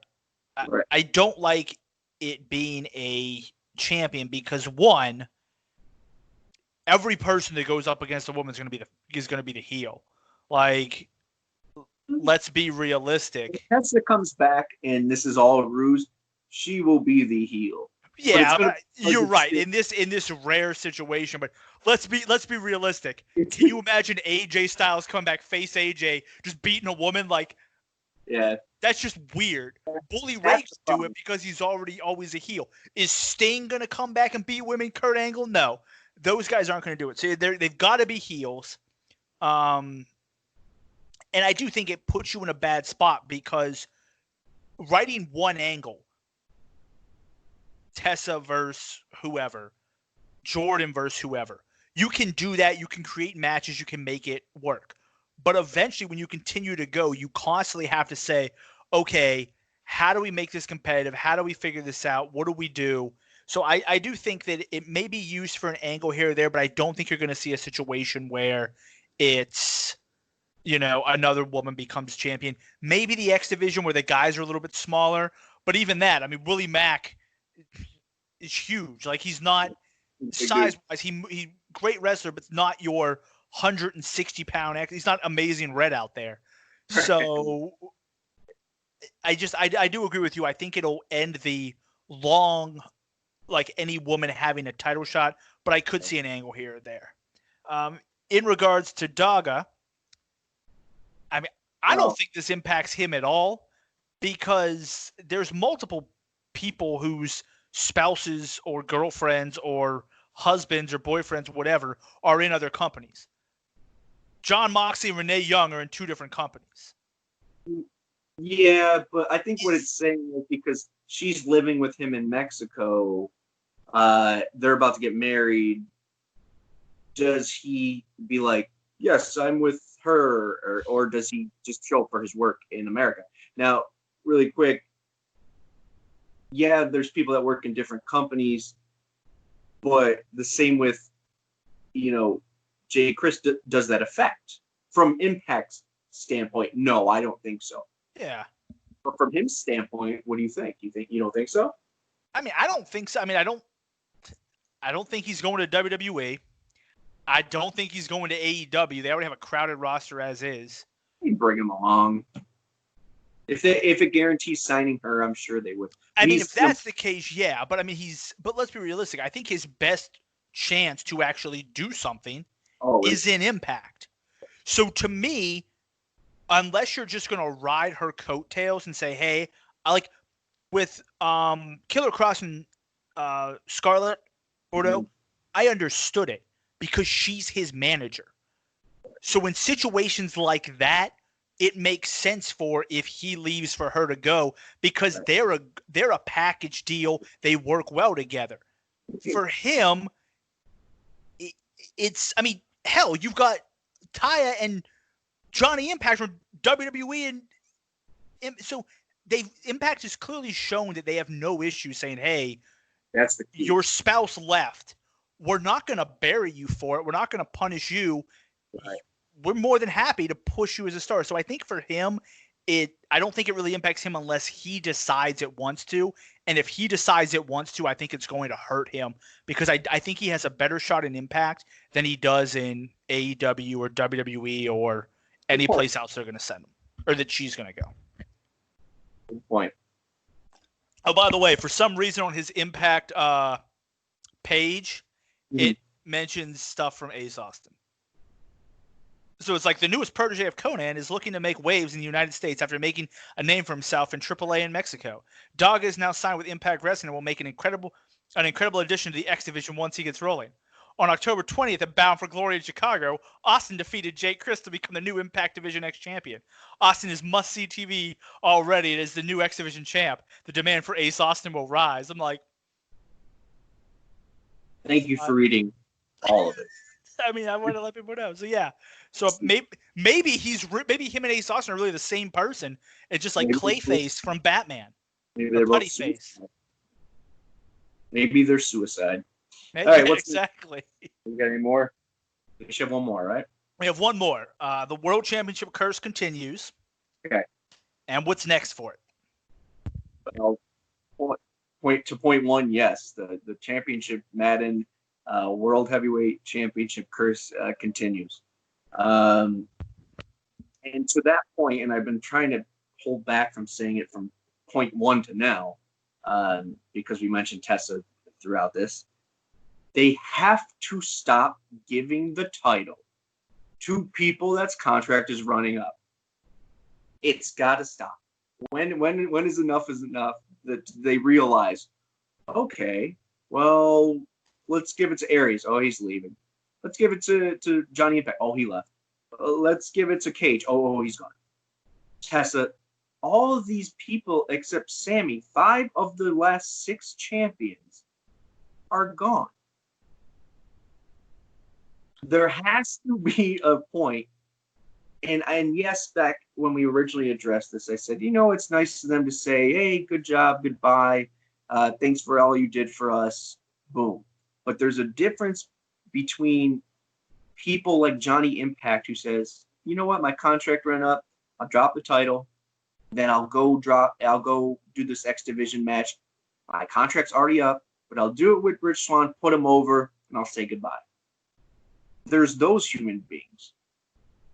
B: Right.
C: I don't like it being a champion because, one, every person that goes up against a woman is going to be the heel. Like, let's be realistic.
B: If Tessa comes back and this is all a ruse, she will be the heel.
C: Yeah, you're right. In this rare situation, but let's be realistic. Can you imagine AJ Styles come back face AJ just beating a woman? Like,
B: yeah,
C: that's just weird. Bully Ray can do it because he's always a heel. Is Sting gonna come back and beat women? Kurt Angle? No. those guys aren't going to do it. So they've got to be heels. And I do think it puts you in a bad spot because writing one angle, Tessa versus whoever, Jordan versus whoever, you can do that. You can create matches. You can make it work. But eventually, when you continue to go, you constantly have to say, okay, how do we make this competitive? How do we figure this out? What do we do? So I do think that it may be used for an angle here or there, but I don't think you're going to see a situation where it's, another woman becomes champion. Maybe the X division where the guys are a little bit smaller, but even that, I mean, Willie Mack is huge. Like, he's not size-wise. He great wrestler, but not your 160-pound X. He's not Amazing Red out there. So I do agree with you. I think it'll end the long, like any woman having a title shot, but I could see an angle here or there. In regards to Daga, I mean, I don't think this impacts him at all because there's multiple people whose spouses or girlfriends or husbands or boyfriends, whatever, are in other companies. John Moxley and Renee Young are in two different companies.
B: Yeah, but I think what it's saying is because she's living with him in Mexico, they're about to get married. Does he be like, yes, I'm with her, or does he just show up for his work in America? Now, really quick, yeah, there's people that work in different companies, but the same with, Jay Chris does that affect from Impact's standpoint? No, I don't think so.
C: Yeah.
B: But from his standpoint, what do you think? You don't think so?
C: I mean, I don't think so. I mean, I don't think he's going to WWE. I don't think he's going to AEW. They already have a crowded roster as is.
B: You bring him along. If it guarantees signing her, I'm sure they would.
C: I mean, if that's the case, yeah. But I mean, but let's be realistic. I think his best chance to actually do something is in Impact. So to me, unless you're just going to ride her coattails and say, hey, I like with Killer Cross and Scarlett Bordeaux, I understood it because she's his manager. So in situations like that, it makes sense for if he leaves for her to go because they're a package deal. They work well together. For him, it's, I mean, hell, you've got Taya and Johnny Impact from WWE, and so Impact has clearly shown that they have no issue saying, hey,
B: that's the key.
C: Your spouse left. We're not going to bury you for it. We're not going to punish you.
B: Right.
C: We're more than happy to push you as a star. So I think for him, I don't think it really impacts him unless he decides it wants to. And if he decides it wants to, I think it's going to hurt him because I think he has a better shot in Impact than he does in AEW or WWE or any place else they're going to send him or that she's going to go.
B: Good point.
C: Oh, by the way, for some reason on his Impact page, it mentions stuff from Ace Austin. So it's like the newest protege of Conan is looking to make waves in the United States after making a name for himself in AAA in Mexico. Daga is now signed with Impact Wrestling and will make an incredible addition to the X Division once he gets rolling. On October 20th at Bound for Glory in Chicago, Austin defeated Jake Chris to become the new Impact Division X champion. Austin is must-see TV already and is the new X Division champ. The demand for Ace Austin will rise. I'm like...
B: Thank you for reading all of it.
C: I mean, I want to let people know. So, yeah. So, maybe him and Ace Austin are really the same person. It's just like Clayface from Batman.
B: Maybe they're both
C: face.
B: Maybe they're suicide.
C: Maybe,
B: all right,
C: exactly.
B: We got any more? We should have one more, right?
C: We have one more. The World Championship curse continues.
B: Okay.
C: And what's next for it?
B: Well, point one, yes. The championship Madden World Heavyweight Championship curse continues. And to that point, and I've been trying to hold back from saying it from point one to now, because we mentioned Tessa throughout this, they have to stop giving the title to people that's contract is running up. It's got to stop. When is enough is enough? That they realize, okay, well, let's give it to Aries. Oh, he's leaving. Let's give it to Johnny Impact. Oh, he left. Let's give it to Cage. Oh, he's gone. Tessa. All of these people except Sammy, 5 of the last 6 champions are gone. There has to be a point, and yes, back when we originally addressed this, I said, it's nice of them to say, hey, good job, goodbye, thanks for all you did for us, boom. But there's a difference between people like Johnny Impact who says, you know what, my contract ran up, I'll drop the title, then I'll go do this X Division match. My contract's already up, but I'll do it with Rich Swann, put him over, and I'll say goodbye. There's those human beings.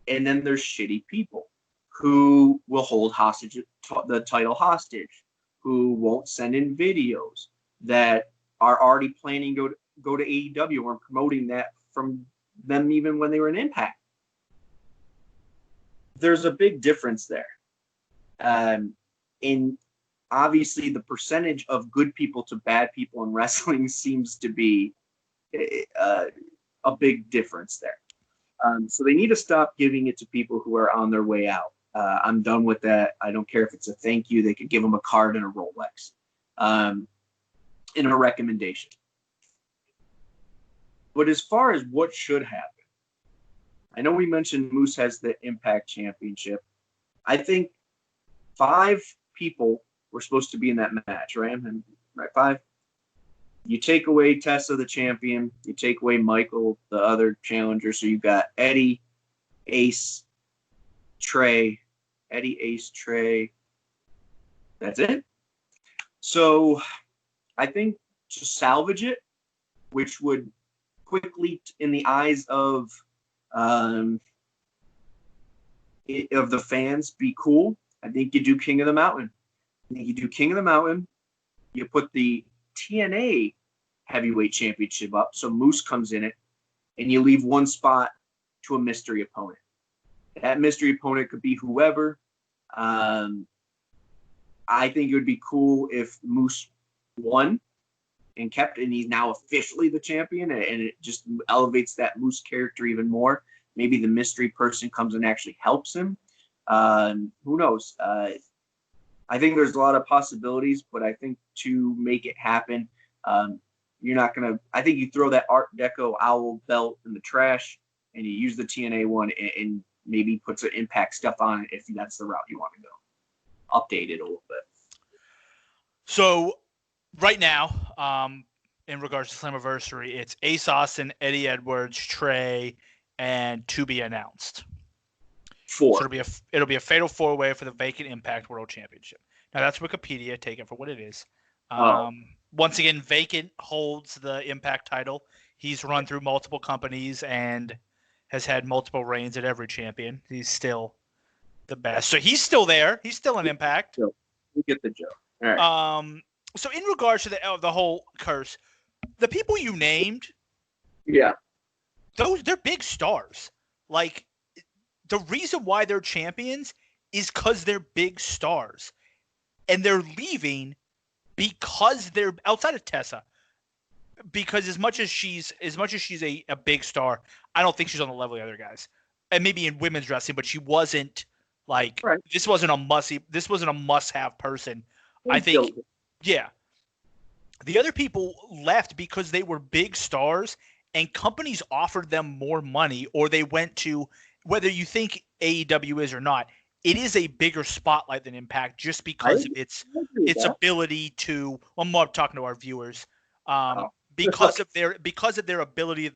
B: And then there's shitty people who will hold hostage the title hostage, who won't send in videos, that are already planning to go to AEW or promoting that from them even when they were in Impact. There's a big difference there. And obviously the percentage of good people to bad people in wrestling seems to be a big difference there. So they need to stop giving it to people who are on their way out. I'm done with that. I don't care if it's a thank you. They could give them a card and a Rolex in a recommendation. But as far as what should happen, I know we mentioned Moose has the Impact Championship. I think 5 people were supposed to be in that match, right? Right, 5? You take away Tessa, the champion. You take away Michael, the other challenger. So you've got Eddie, Ace, Trey. Eddie, Ace, Trey. That's it. So I think to salvage it, which would quickly, in the eyes of the fans, be cool, I think you do King of the Mountain. I think you do King of the Mountain. You put the TNA Heavyweight Championship up, so Moose comes in it, and you leave one spot to a mystery opponent. That mystery opponent could be whoever. I think it would be cool if Moose won and he's now officially the champion, and it just elevates that Moose character even more. Maybe the mystery person comes and actually helps him. Who knows? I think there's a lot of possibilities, but I think to make it happen, you're not going to – I think you throw that Art Deco owl belt in the trash and you use the TNA one and maybe put some Impact stuff on it if that's the route you want to go. Update it a little bit.
C: So right now, in regards to Slammiversary, it's Ace Austin, Eddie Edwards, Trey, and to be announced.
B: 4.
C: So it'll be a fatal 4-way for the vacant Impact World Championship. Now that's Wikipedia. Take it for what it is. Once again, Vacant holds the Impact title. He's run through multiple companies and has had multiple reigns at every champion. He's still the best. So he's still there. He's still an Impact.
B: We get the joke. All right.
C: So in regards to the whole curse, the people you named,
B: yeah,
C: they're big stars. Like, the reason why they're champions is because they're big stars, and they're leaving because they're outside of Tessa. Because as much as she's a big star, I don't think she's on the level of the other guys. And maybe in women's wrestling, but she wasn't like right. This wasn't a must-have person. I think, yeah. The other people left because they were big stars, and companies offered them more money, or they went to, whether you think AEW is or not, it is a bigger spotlight than Impact just because of its ability to. Well, I'm talking to our viewers, because of their ability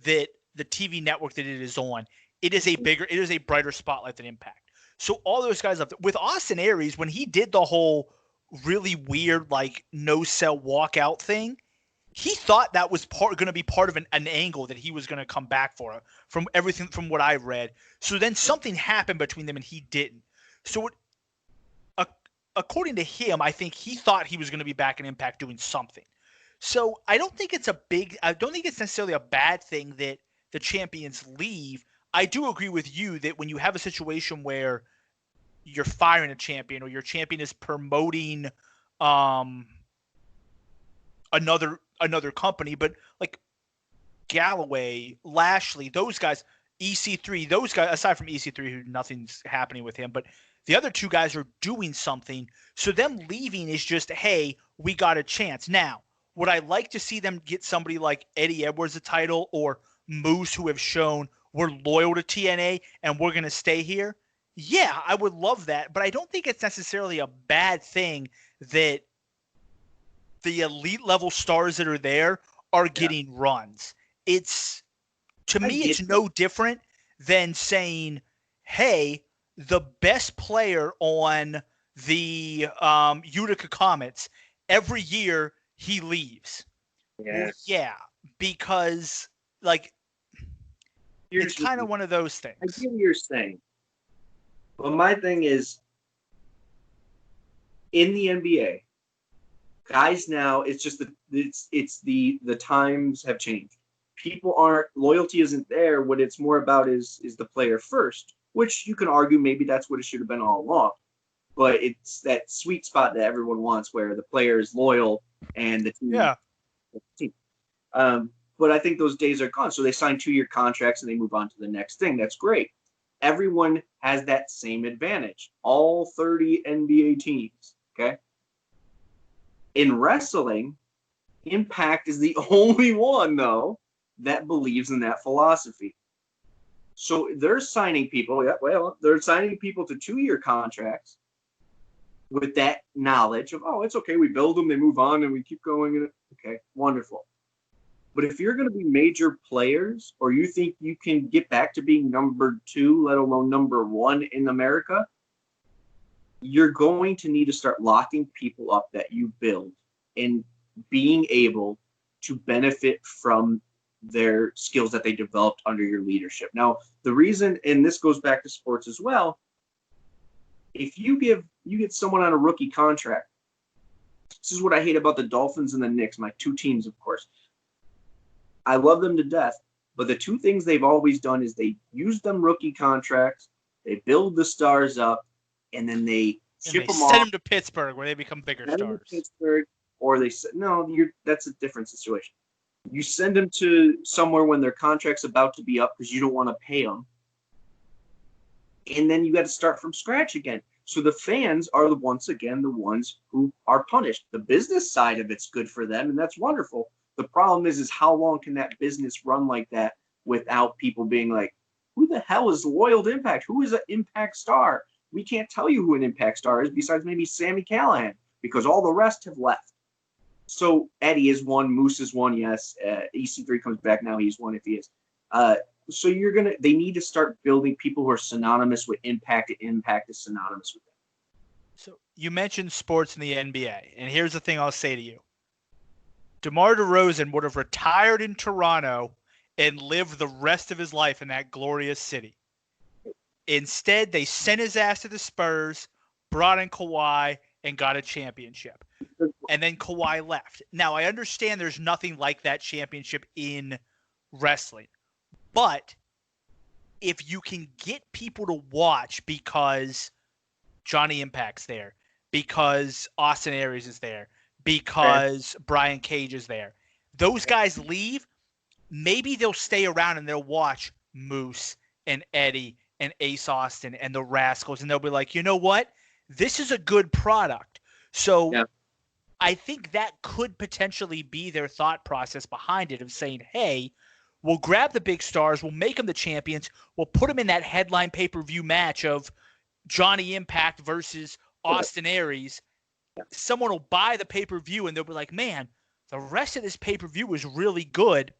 C: that the TV network that it is on. It is a brighter spotlight than Impact. So all those guys left. With Austin Aries, when he did the whole really weird like no sell walkout thing, he thought that was going to be part of an angle that he was going to come back for, from what I read. So then something happened between them and he didn't. So according to him, I think he thought he was going to be back in Impact doing something. So I don't think it's necessarily a bad thing that the champions leave. I do agree with you that when you have a situation where you're firing a champion or your champion is promoting another company, but like Galloway, Lashley, those guys, EC3, those guys, aside from EC3, who nothing's happening with him, but the other two guys are doing something. So them leaving is just, hey, we got a chance. Now, would I like to see them get somebody like Eddie Edwards a title or Moose, who have shown we're loyal to TNA and we're going to stay here? Yeah, I would love that, but I don't think it's necessarily a bad thing that the elite level stars that are there are getting runs. It's, to me, it's no different than saying, hey, the best player on the Utica Comets, every year he leaves.
B: Yes.
C: Well, yeah, because, like, it's kind of one of those things.
B: I get what you're saying. But my thing is, in the NBA, guys now, it's just the times have changed. People aren't, loyalty isn't there. What it's more about is the player first, which you can argue maybe that's what it should have been all along. But it's that sweet spot that everyone wants where the player is loyal and the team.
C: Yeah.
B: But I think those days are gone. So they sign 2-year contracts and they move on to the next thing. That's great. Everyone has that same advantage. All 30 NBA teams. Okay. In wrestling, Impact is the only one, though, that believes in that philosophy. So they're signing people. Yeah, well, they're signing people to 2-year contracts with that knowledge of, oh, it's okay. We build them, they move on, and we keep going. Okay, wonderful. But if you're going to be major players, or you think you can get back to being number 2, let alone number 1 in America, you're going to need to start locking people up that you build and being able to benefit from their skills that they developed under your leadership. Now, the reason, and this goes back to sports as well, if you get someone on a rookie contract, this is what I hate about the Dolphins and the Knicks, my 2 teams, of course. I love them to death, but the 2 things they've always done is they use them rookie contracts, they build the stars up, and then they ship them off.
C: Send them to Pittsburgh where they become bigger stars.
B: Pittsburgh, or they said, no, that's a different situation. You send them to somewhere when their contract's about to be up because you don't want to pay them. And then you got to start from scratch again. So the fans are once again the ones who are punished. The business side of it's good for them, and that's wonderful. The problem is how long can that business run like that without people being like, who the hell is loyal to Impact? Who is an Impact star? We can't tell you who an Impact star is besides maybe Sami Callihan because all the rest have left. So Eddie is one, Moose is one, yes. EC3 comes back now, he's one if he is. So they need to start building people who are synonymous with Impact, and Impact is synonymous with them.
C: So you mentioned sports in the NBA, and here's the thing I'll say to you. DeMar DeRozan would have retired in Toronto and lived the rest of his life in that glorious city. Instead, they sent his ass to the Spurs, brought in Kawhi, and got a championship. And then Kawhi left. Now, I understand there's nothing like that championship in wrestling. But if you can get people to watch because Johnny Impact's there, because Austin Aries is there, because Brian Cage is there, those guys leave, maybe they'll stay around and they'll watch Moose and Eddie and Ace Austin and the Rascals, and they'll be like, you know what? This is a good product. So I think that could potentially be their thought process behind it of saying, hey, we'll grab the big stars, we'll make them the champions, we'll put them in that headline pay-per-view match of Johnny Impact versus Austin Aries. Someone will buy the pay-per-view and they'll be like, man, the rest of this pay-per-view was really good.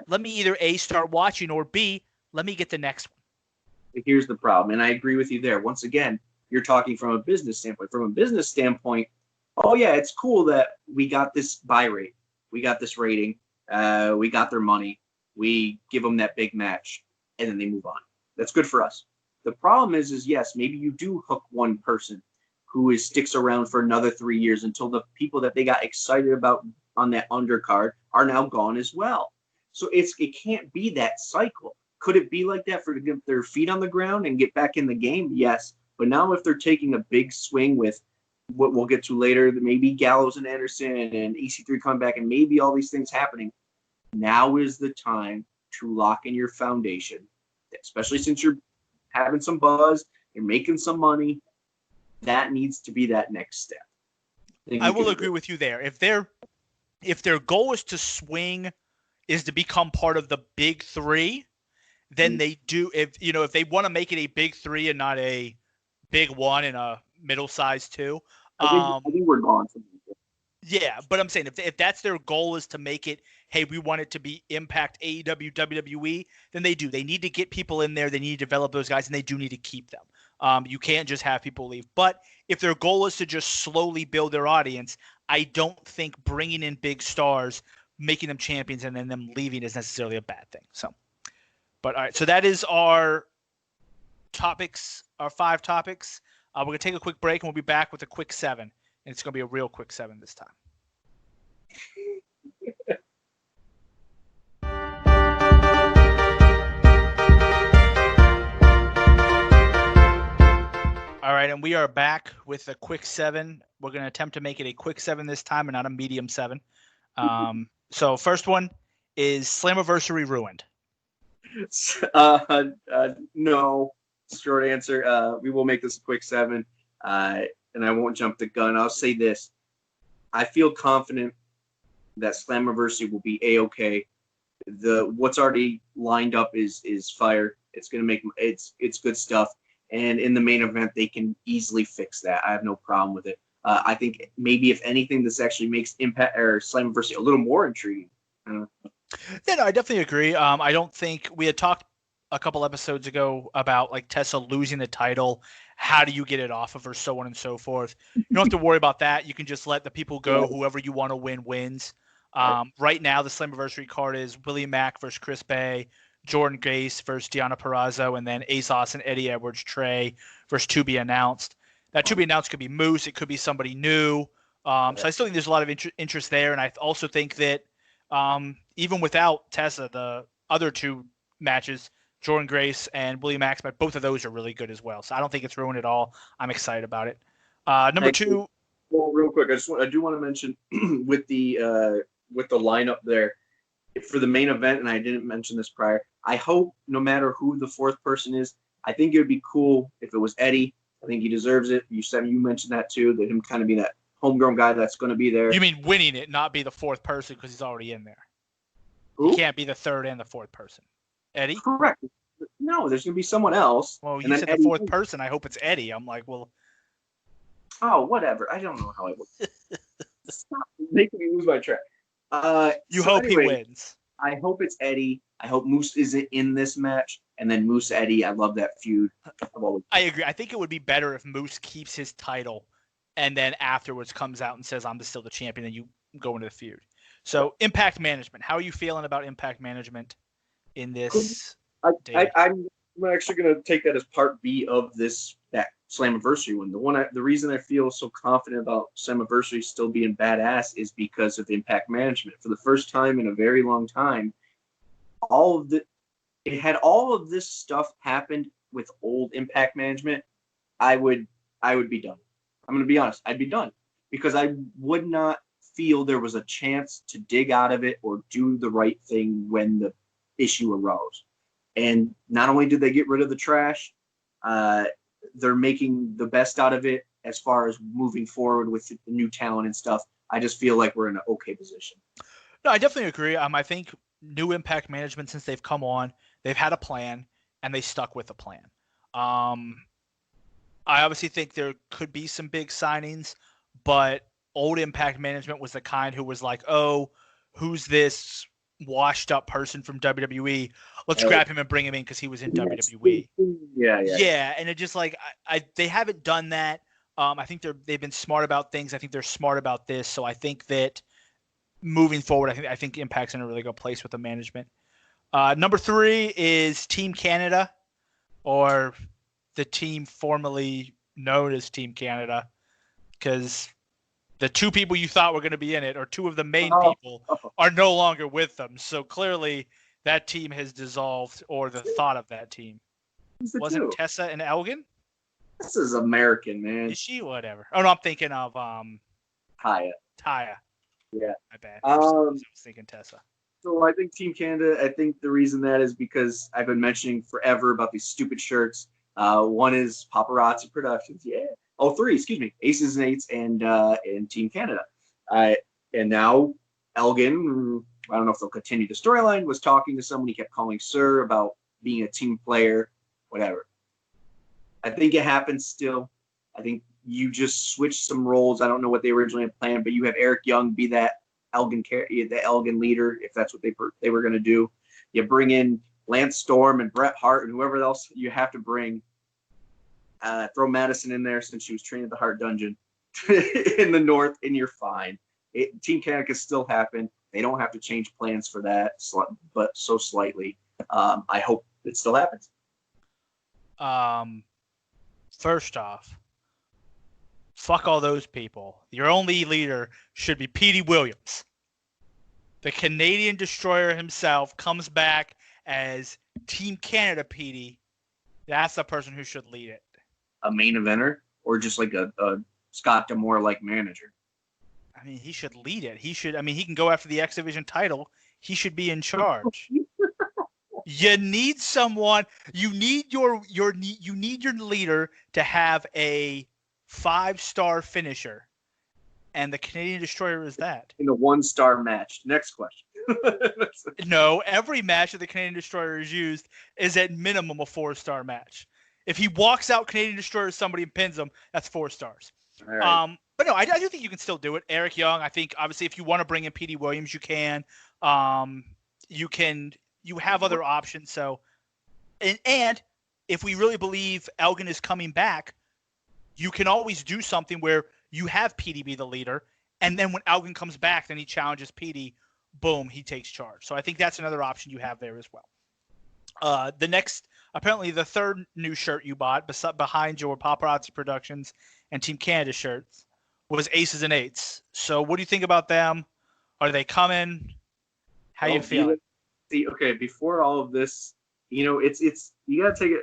C: Let me either A, start watching, or B, let me get the next one.
B: Here's the problem, and I agree with you there. Once again, you're talking from a business standpoint. From a business standpoint, oh yeah, it's cool that we got this buy rate. We got this rating. We got their money. We give them that big match, and then they move on. That's good for us. The problem is yes, maybe you do hook one person who sticks around for another 3 years until the people that they got excited about on that undercard are now gone as well. So it can't be that cycle. Could it be like that for to get their feet on the ground and get back in the game? Yes. But now if they're taking a big swing with what we'll get to later, maybe Gallows and Anderson and EC3 coming back and maybe all these things happening, now is the time to lock in your foundation, especially since you're having some buzz, you're making some money. That needs to be that next step.
C: I will agree with you there. If their goal is to swing, is to become part of the big three, then they do. If they want to make it a big three and not a big one and a middle size two.
B: I think we're gone from that.
C: Yeah, but I'm saying if that's their goal is to make it, hey, we want it to be Impact, AEW, WWE, then they do. They need to get people in there. They need to develop those guys, and they do need to keep them. You can't just have people leave. But if their goal is to just slowly build their audience, I don't think bringing in big stars, making them champions, and then them leaving is necessarily a bad thing. So, but all right, so that is our topics, our 5 topics. We're going to take a quick break, and we'll be back with a quick 7. And it's going to be a real quick 7 this time. All right, and we are back with a quick 7. We're going to attempt to make it a quick 7 this time and not a medium 7. So first one is Slammiversary ruined?
B: No. Short answer. We will make this a quick 7. And I won't jump the gun. I'll say this. I feel confident that Slammiversary will be A-okay. What's already lined up is fire. It's gonna make it's good stuff. And in the main event, they can easily fix that. I have no problem with it. I think maybe if anything, this actually makes Impact or Slammiversary a little more intriguing.
C: Yeah, no, I definitely agree. I don't think we had talked a couple episodes ago about like Tessa losing the title. How do you get it off of her, so on and so forth. You don't have to worry about that. You can just let the people go. Whoever you want to win wins. Right now, the Slammiversary card is Willie Mack versus Chris Bay, Jordan Grace versus Deonna Purrazzo, and then Ace Austin, Eddie Edwards, Trey versus to be announced. That to be announced could be Moose. It could be somebody new. So I still think there's a lot of interest there. And I also think that even without Tessa, the other 2 matches, Jordan Grace and Willie Max, but both of those are really good as well. So I don't think it's ruined at all. I'm excited about it. Number 2.
B: Well, real quick, I do want to mention with the lineup there for the main event, and I didn't mention this prior. I hope no matter who the 4th person is, I think it would be cool if it was Eddie. I think he deserves it. You mentioned that too, that him kind of be that homegrown guy that's going to be there.
C: You mean winning it, not be the 4th person because he's already in there.
B: Who?
C: He can't be the 3rd and the 4th person. Eddie?
B: Correct. No, there's going to be someone else.
C: Well, you said Eddie, the 4th person. I hope it's Eddie. I'm like, well.
B: Oh, whatever. I don't know how it works. Stop making me lose my track.
C: You hope he wins.
B: I hope it's Eddie. I hope Moose isn't in this match. And then Moose Eddie, I love that feud.
C: I agree. I think it would be better if Moose keeps his title and then afterwards comes out and says, I'm still the champion, and you go into the feud. So, Impact Management. How are you feeling about Impact Management in this?
B: I'm actually going to take that as part B of that Slammiversary one. The reason I feel so confident about Slammiversary still being badass is because of Impact Management. For the first time in a very long time, it had all of this stuff happened with old Impact Management, I would be done. I'm going to be honest. I'd be done because I would not feel there was a chance to dig out of it or do the right thing when the issue arose. And not only did they get rid of the trash, they're making the best out of it as far as moving forward with the new talent and stuff. I just feel like we're in an okay position.
C: No, I definitely agree. I think new Impact Management, since they've come on, they've had a plan and they stuck with the plan. I obviously think there could be some big signings, but old Impact Management was the kind who was like, oh, who's this washed up person from WWE? Let's grab him and bring him in because he was in WWE. Yeah, and it just like they haven't done that. I think they've been smart about things. I think they're smart about this. So I think that moving forward, I think Impact's in a really good place with the management. Number 3 is Team Canada, or the team formerly known as Team Canada, because the 2 people you thought were going to be in it, or 2 of the main people, are no longer with them. So clearly that team has dissolved, or the thought of that team. Wasn't Tessa and Elgin?
B: This is American, man.
C: Is she? Whatever. Oh, no, I'm thinking of
B: Taya.
C: Taya.
B: Yeah.
C: My bad. I was thinking Tessa.
B: So I think Team Canada, I think the reason that is because I've been mentioning forever about these stupid shirts. One is Paparazzi Productions. Yeah. Oh, three, excuse me. Aces and Eights and Team Canada. And now Elgin, I don't know if they'll continue the storyline, was talking to someone. He kept calling Sir about being a team player, whatever. I think it happens still. I think you just switch some roles. I don't know what they originally had planned, but you have Eric Young be that the Elgin leader, if that's what they were going to do. You bring in Lance Storm and Bret Hart and whoever else you have to bring. Throw Madison in there since she was trained at the Hart Dungeon in the North, and you're fine. Team Canada can still happen. They don't have to change plans for that, but so slightly. I hope it still happens.
C: First off, fuck all those people. Your only leader should be Petey Williams. The Canadian Destroyer himself comes back as Team Canada Petey. That's the person who should lead it.
B: A main eventer or just like a Scott D'Amore-like manager?
C: I mean, he should lead it. He can go after the X Division title. He should be in charge. You need someone. You need your leader to have a 5-star finisher, and the Canadian Destroyer is that.
B: In a 1-star match. Next question.
C: No, every match that the Canadian Destroyer is used is at minimum a 4-star match. If he walks out Canadian Destroyer somebody and pins him, that's 4 stars.
B: All right.
C: But no, I do think you can still do it. Eric Young, I think obviously if you want to bring in Petey Williams, you can. You have other options. So, and if we really believe Elgin is coming back, you can always do something where you have Petey be the leader, and then when Elgin comes back, then he challenges Petey. Boom, he takes charge. So I think that's another option you have there as well. Apparently the third new shirt you bought behind your Paparazzi Productions and Team Canada shirts was Aces and Eights. So what do you think about them? Are they coming? How you feeling?
B: See, okay, before all of this, it's you gotta take it.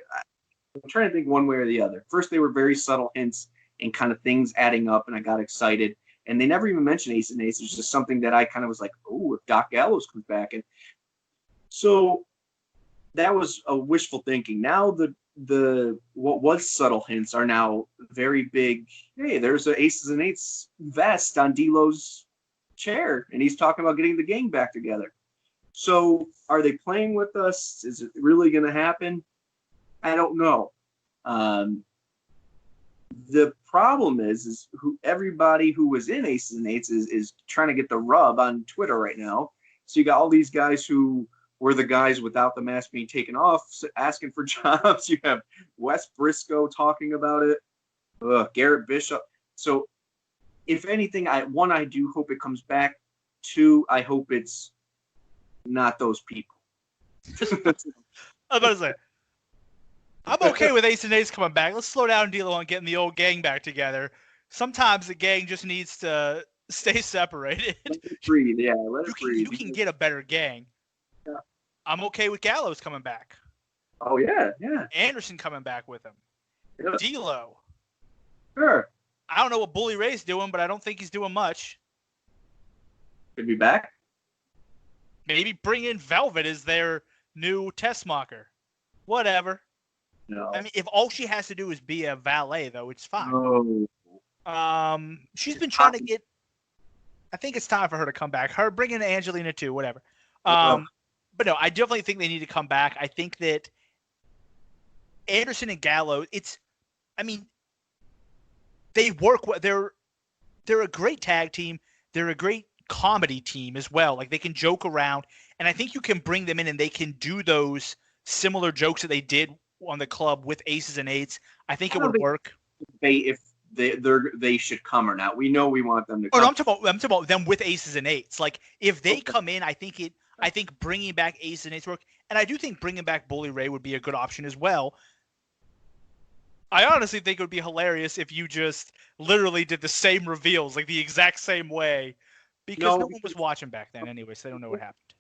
B: I'm trying to think one way or the other. First, they were very subtle hints and kind of things adding up, and I got excited. And they never even mentioned Ace and Ace. It's just something that I kind of was like, oh, if Doc Gallows comes back. And so that was a wishful thinking. Now the what was subtle hints are now very big. Hey, there's an Aces and Eights vest on D'Lo's chair, and he's talking about getting the gang back together. So are they playing with us? Is it really going to happen? I don't know. The problem is everybody who was in Aces and Eights is trying to get the rub on Twitter right now. So you got all these guys who were the guys without the mask being taken off, asking for jobs. You have Wes Briscoe talking about it. Garrett Bishop. So if anything, I do hope it comes back. 2, I hope it's not those people.
C: I was about to say, I'm okay with Ace and Ace coming back. Let's slow down D'Lo on getting the old gang back together. Sometimes the gang just needs to stay separated.
B: Let it breathe, yeah. Let it breathe.
C: You can get a better gang.
B: Yeah.
C: I'm okay with Gallows coming back.
B: Oh, yeah, yeah.
C: Anderson coming back with him.
B: Yeah.
C: D'Lo.
B: Sure.
C: I don't know what Bully Ray's doing, but I don't think he's doing much.
B: Could be back.
C: Maybe bring in Velvet as their new test mocker. Whatever.
B: No.
C: I mean, if all she has to do is be a valet, though, it's fine.
B: No.
C: She's been trying to get. I think it's time for her to come back. Her bring in Angelina too, whatever. But no, I definitely think they need to come back. I think that Anderson and Gallows. They work. They're a great tag team. They're a great comedy team as well. Like they can joke around, and I think you can bring them in and they can do those similar jokes that they did on the club with Aces and Eights. I think it would work.
B: If they should come or not. We know we want them to come.
C: Oh, no, I'm talking about them with Aces and Eights. Like if they come in, I think bringing back Aces and Eights work, and I do think bringing back Bully Ray would be a good option as well. I honestly think it would be hilarious if you just literally did the same reveals, like the exact same way, because no one was watching back then anyway, so they don't know what happened.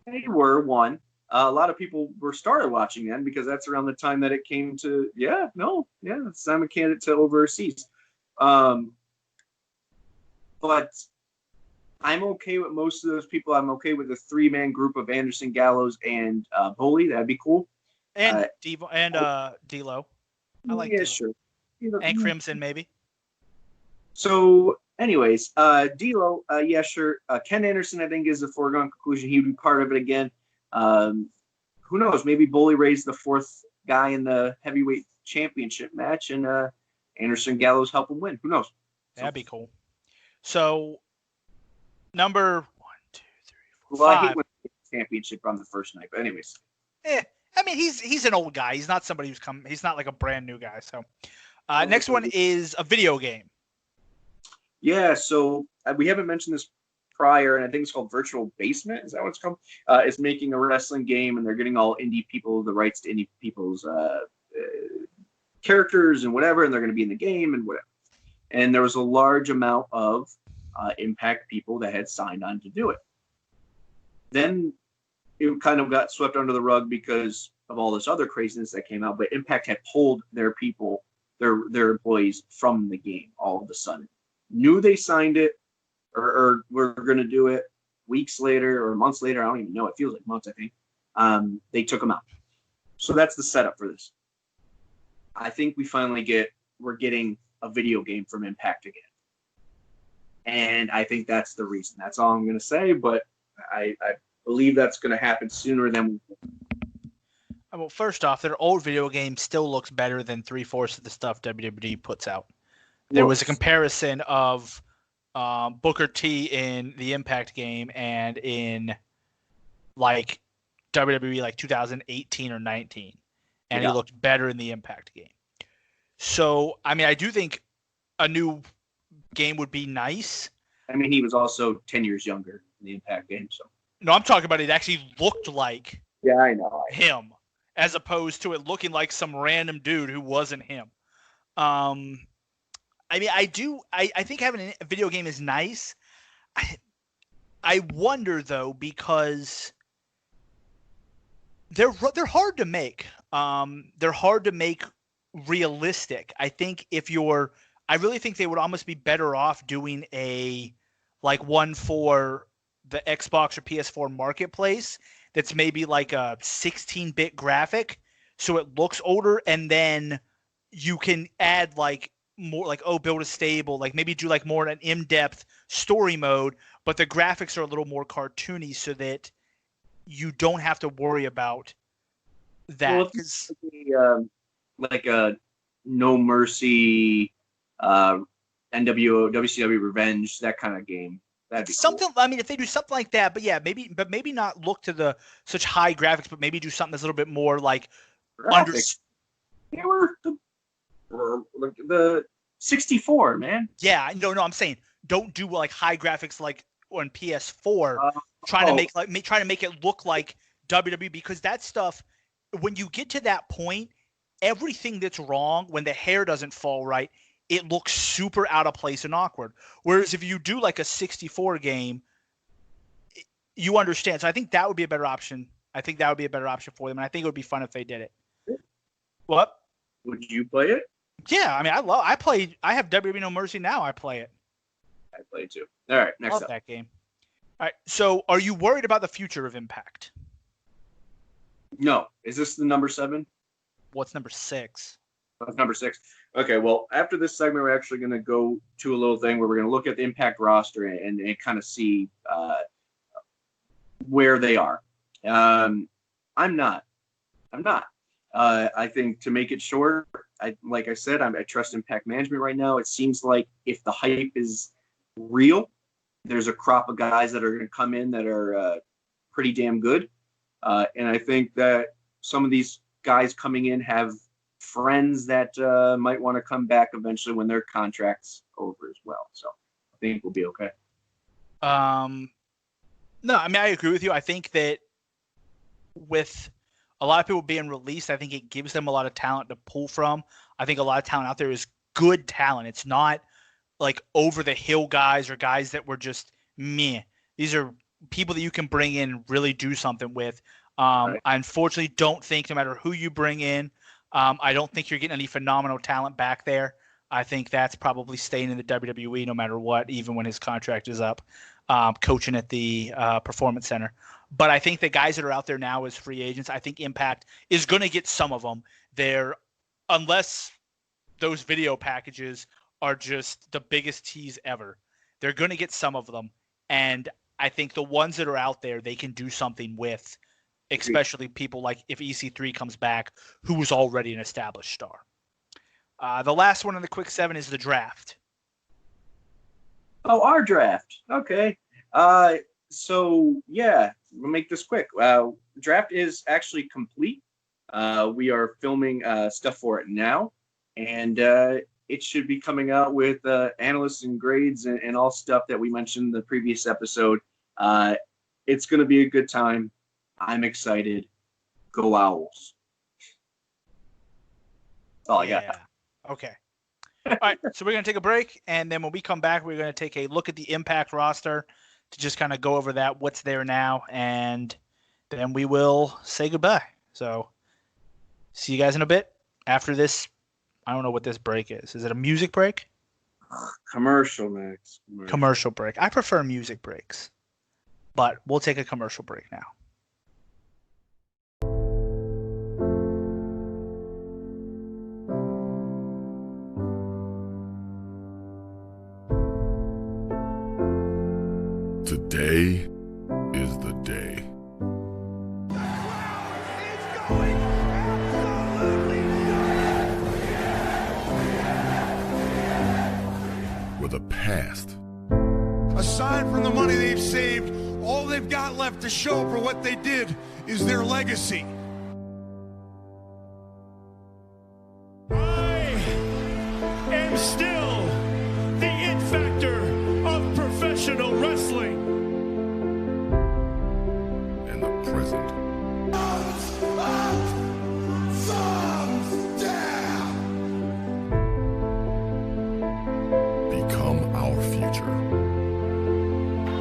B: They were one. A lot of people started watching then because that's around the time that it came to, Simon Candidate to overseas. But I'm okay with most of those people. I'm okay with the 3-man group of Anderson, Gallows, and Bully. That'd be cool.
C: And Devo and D'Lo. I like
B: yeah,
C: D'Lo.
B: sure.
C: And Crimson maybe.
B: So, anyways, D'Lo, yeah, sure. Ken Anderson, I think, is a foregone conclusion. He would be part of it again. Who knows? Maybe Bully raised the 4th guy in the heavyweight championship match, and Anderson Gallows help him win. Who knows?
C: That'd be cool. So, number 1, 2, 3, 4,
B: well,
C: 5.
B: I hate when the championship on the first night, but anyways.
C: I mean, he's an old guy. He's not somebody who's come. He's not like a brand new guy. So, next one is a video game.
B: Yeah, so we haven't mentioned this prior, and I think it's called Virtual Basement. Is that what it's called? It's making a wrestling game, and they're getting all indie people the rights to indie people's characters and whatever, and they're going to be in the game and whatever. And there was a large amount of Impact people that had signed on to do it. Then it kind of got swept under the rug because of all this other craziness that came out, but Impact had pulled their people, their employees from the game all of a sudden. Knew they signed it or were going to do it weeks later or months later. I don't even know. It feels like months, I think. They took them out. So that's the setup for this. I think we're getting a video game from Impact again. And I think that's the reason. That's all I'm going to say, but I believe that's going to happen sooner than we think.
C: Well, first off, their old video game still looks better than 3/4 of the stuff WWE puts out. There was a comparison of Booker T in the Impact game and in like WWE like 2018 or 19, and he looked better in the Impact game. So, I mean, I do think a new game would be nice.
B: I mean, he was also 10 years younger in the Impact game, so.
C: No, I'm talking about it actually looked like
B: I know.
C: him, as opposed to it looking like some random dude who wasn't him. I mean, I think having a video game is nice. I wonder though, because they're hard to make. They're hard to make realistic. I really think they would almost be better off doing one for the Xbox or PS4 marketplace that's maybe like a 16-bit graphic, so it looks older, and then you can add like more like build a stable, like maybe do like more an in-depth story mode, but the graphics are a little more cartoony so that you don't have to worry about that.
B: Well, it's like a No Mercy, WCW Revenge, that kind of game. That'd be
C: something
B: cool.
C: I mean, if they do something like that, but yeah, maybe not look to the such high graphics, but maybe do something that's a little bit more like
B: They were the 64, man.
C: Yeah, no, I'm saying don't do like high graphics like on PS4, trying to make it look like WWE, because that stuff, when you get to that point, everything that's wrong, when the hair doesn't fall right, it looks super out of place and awkward. Whereas if you do like a 64 game, you understand. So I think that would be a better option. I think that would be a better option for them, and I think it would be fun if they did it. What?
B: Would you play it?
C: Yeah, I mean, I have WWE No Mercy now. I play it.
B: I play it too. All right, next
C: Love
B: up.
C: that game. All right, so are you worried about the future of Impact?
B: No. Is this the number 7?
C: What's number 6?
B: That's number 6. Okay, well, after this segment, we're actually going to go to a little thing where we're going to look at the Impact roster and kind of see where they are. I'm not. I think, to make it short, like I said, I trust Impact Management right now. It seems like if the hype is real, there's a crop of guys that are going to come in that are pretty damn good. And I think that some of these guys coming in have friends that might want to come back eventually when their contract's over as well. So I think we'll be okay.
C: No, I mean, I agree with you. I think that with a lot of people being released, I think it gives them a lot of talent to pull from. I think a lot of talent out there is good talent. It's not like over the hill guys or guys that were just meh. These are people that you can bring in and really do something with. Right. I unfortunately don't think, no matter who you bring in, I don't think you're getting any phenomenal talent back there. I think that's probably staying in the WWE no matter what, even when his contract is up, coaching at the Performance Center. But I think the guys that are out there now as free agents, I think Impact is going to get some of them. Unless those video packages are just the biggest tease ever, they're going to get some of them. And I think the ones that are out there, they can do something with, especially people like if EC3 comes back, who was already an established star. The last one in the quick 7 is the draft.
B: Oh, our draft. Okay. So yeah, we'll make this quick. Draft is actually complete. We are filming stuff for it now, and it should be coming out with analysts and grades and all stuff that we mentioned in the previous episode. It's going to be a good time. I'm excited. Go Owls. That's all I got.
C: Okay. All right, so we're going to take a break, and then when we come back, we're going to take a look at the Impact roster to just kind of go over that, what's there now, and then we will say goodbye. So see you guys in a bit after this. I don't know what this break is. Is it a music break?
B: Commercial, Max.
C: Commercial break. I prefer music breaks, but we'll take a commercial break now.
D: Today is the day. Where the past,
E: aside from the money they've saved, all they've got left to show for what they did is their legacy. I am still the it factor of professional wrestling.
D: and the present. Become our future.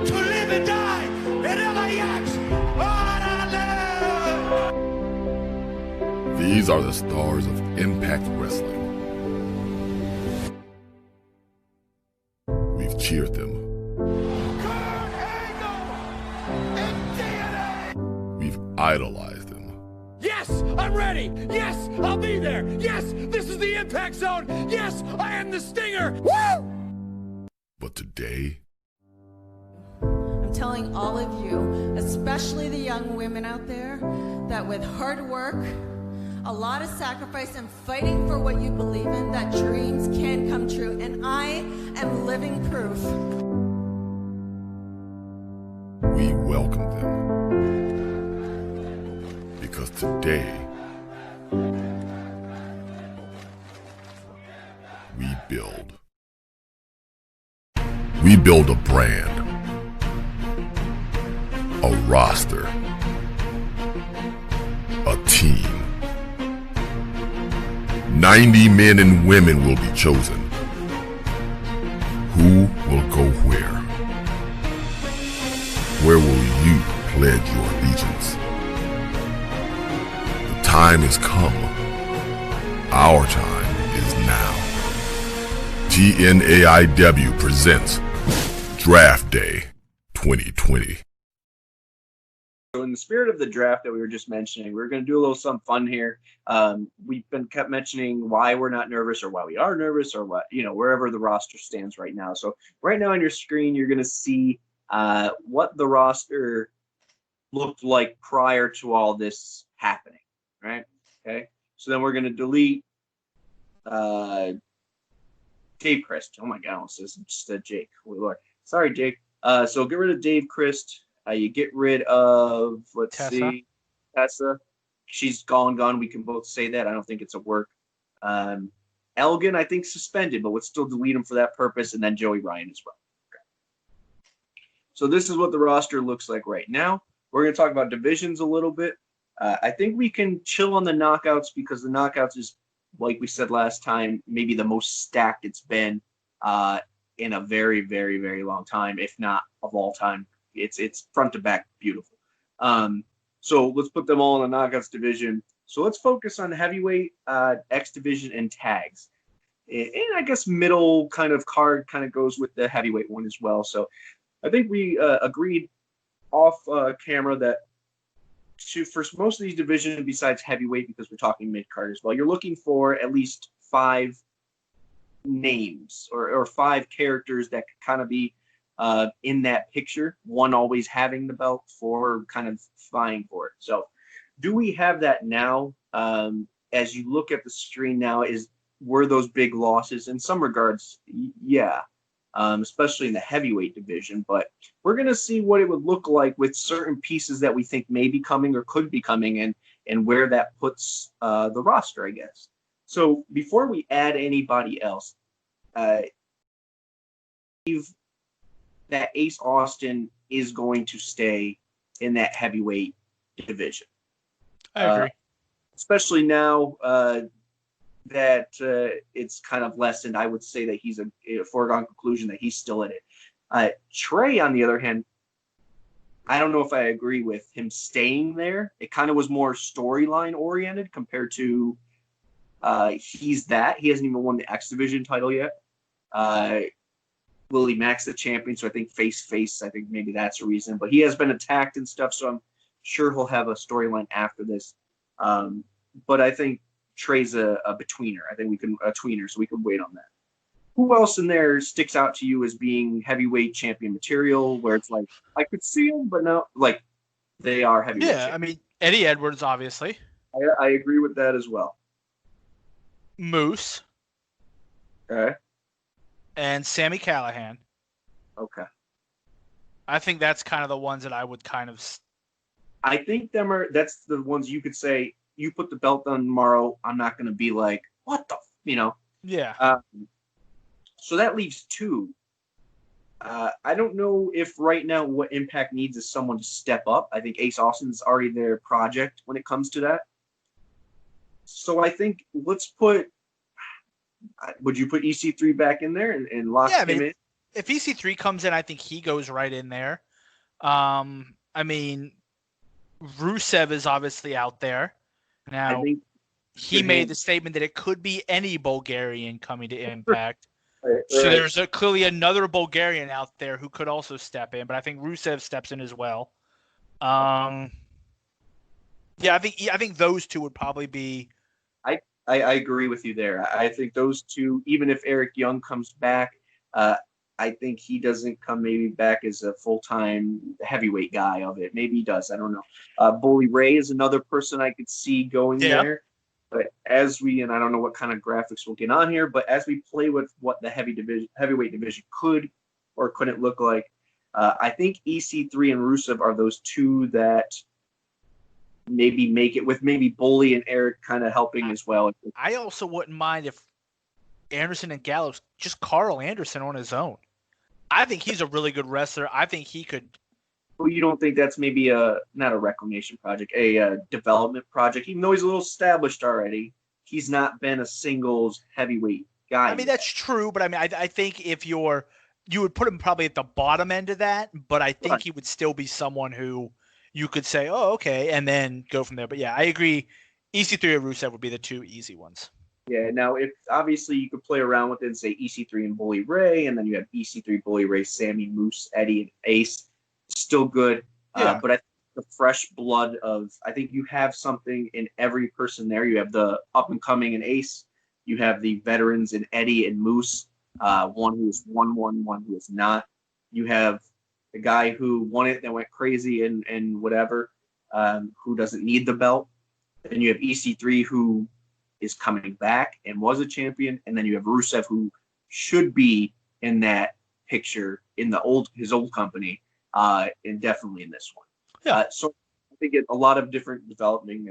E: To live and die in LAX.
D: These are the stars of Impact Wrestling. We've cheered them. We've idolized them.
E: Yes, I'm ready. Yes, I'll be there. Yes, this is the Impact Zone. Yes, I am the Stinger. Woo!
D: But today,
F: I'm telling all of you, especially the young women out there, that with hard work, a lot of sacrifice, and fighting for what you believe in, that dreams can come true. And I am living proof.
D: we welcome them. Because today, we build. We build a brand, a roster, a team. 90 men and women will be chosen. Who will go where? Where will you pledge your allegiance? The time has come. Our time is now. TNAIW presents Draft Day 2020.
B: So in the spirit of the draft that we were just mentioning, we're going to do a little something fun here. We've kept mentioning why we're not nervous or why we are nervous or what, wherever the roster stands right now. So right now on your screen, you're going to see what the roster looked like prior to all this happening, right? Okay. So then we're going to delete Dave Christ. Oh my God, I almost said Jake. Oh, Lord. Sorry, Jake. So get rid of Dave Christ. You get rid of, Tessa. She's gone. We can both say that. I don't think it's a work. Elgin, I think, suspended, but would still delete him for that purpose, and then Joey Ryan as well. Okay. So this is what the roster looks like right now. We're going to talk about divisions a little bit. I think we can chill on the knockouts because the knockouts is, like we said last time, maybe the most stacked it's been in a very, very, very long time, if not of all time. It's front to back beautiful. So let's put them all in the knockouts division. So let's focus on heavyweight, X division, and tags. and I guess middle kind of card kind of goes with the heavyweight one as well. So I think we agreed off camera that for most of these divisions besides heavyweight, because we're talking mid card as well, you're looking for at least 5 names or 5 characters that could kind of be in that picture. 1 always having the belt, 4 kind of vying for it. So do we have that now? As you look at the screen now, were those big losses? In some regards, yeah. Especially in the heavyweight division, but we're going to see what it would look like with certain pieces that we think may be coming or could be coming and where that puts the roster, I guess. So before we add anybody else, that Ace Austin is going to stay in that heavyweight division.
C: I agree.
B: Especially now that it's kind of lessened. I would say that he's a foregone conclusion that he's still in it. Trey, on the other hand, I don't know if I agree with him staying there. It kind of was more storyline oriented compared to he hasn't even won the X Division title yet. Willie Mack's the champion, so I think face, I think maybe that's a reason. But he has been attacked and stuff, so I'm sure he'll have a storyline after this. But I think Trey's a betweener. I think a tweener, so we can wait on that. Who else in there sticks out to you as being heavyweight champion material, where it's like, I could see them, but no, like they are heavyweight champions?
C: I mean, Eddie Edwards, obviously.
B: I agree with that as well.
C: Moose.
B: Okay.
C: And Sami Callihan.
B: Okay.
C: I think that's kind of the ones that I would kind of...
B: I think that's the ones you could say, you put the belt on tomorrow, I'm not going to be like, what the,
C: Yeah.
B: So that leaves 2. I don't know if right now what Impact needs is someone to step up. I think Ace Austin's already their project when it comes to that. So I think let's put, would you put EC3 back in there and lock him in?
C: If EC3 comes in, I think he goes right in there. I mean, Rusev is obviously out there. Now, he made the statement that it could be any Bulgarian coming to Impact.
B: Right.
C: So there's clearly another Bulgarian out there who could also step in, but I think Rusev steps in as well. I think those 2 would probably be.
B: I agree with you there. I think those 2, even if Eric Young comes back, I think he doesn't come maybe back as a full-time heavyweight guy of it. Maybe he does. I don't know. Bully Ray is another person I could see going there. But and I don't know what kind of graphics we'll get on here, but as we play with what the heavyweight division could or couldn't look like, I think EC3 and Rusev are those 2 that maybe make it, with maybe Bully and Eric kind of helping as well.
C: I also wouldn't mind if Anderson and Gallows, just Carl Anderson on his own. I think he's a really good wrestler. I think he could.
B: Well, you don't think that's maybe not a reclamation project, a development project? Even though he's a little established already, he's not been a singles heavyweight guy.
C: I mean, that's true, but I mean, I think if you would put him probably at the bottom end of that, but I think he would still be someone who you could say, oh, okay, and then go from there. But yeah, I agree. EC3 or Rusev would be the 2 easy ones.
B: Yeah, now if obviously you could play around with it and say EC3 and Bully Ray, and then you have EC3, Bully Ray, Sammy, Moose, Eddie, and Ace. Still good.
C: Yeah.
B: But I think the fresh blood I think you have something in every person there. You have the up and coming in Ace. You have the veterans in Eddie and Moose. One who is 1-1, one who is not. You have the guy who won it that went crazy and whatever, who doesn't need the belt. Then you have EC3 who is coming back and was a champion, and then you have Rusev who should be in that picture in his old company, and definitely in this one.
C: Yeah.
B: So I think a lot of different developing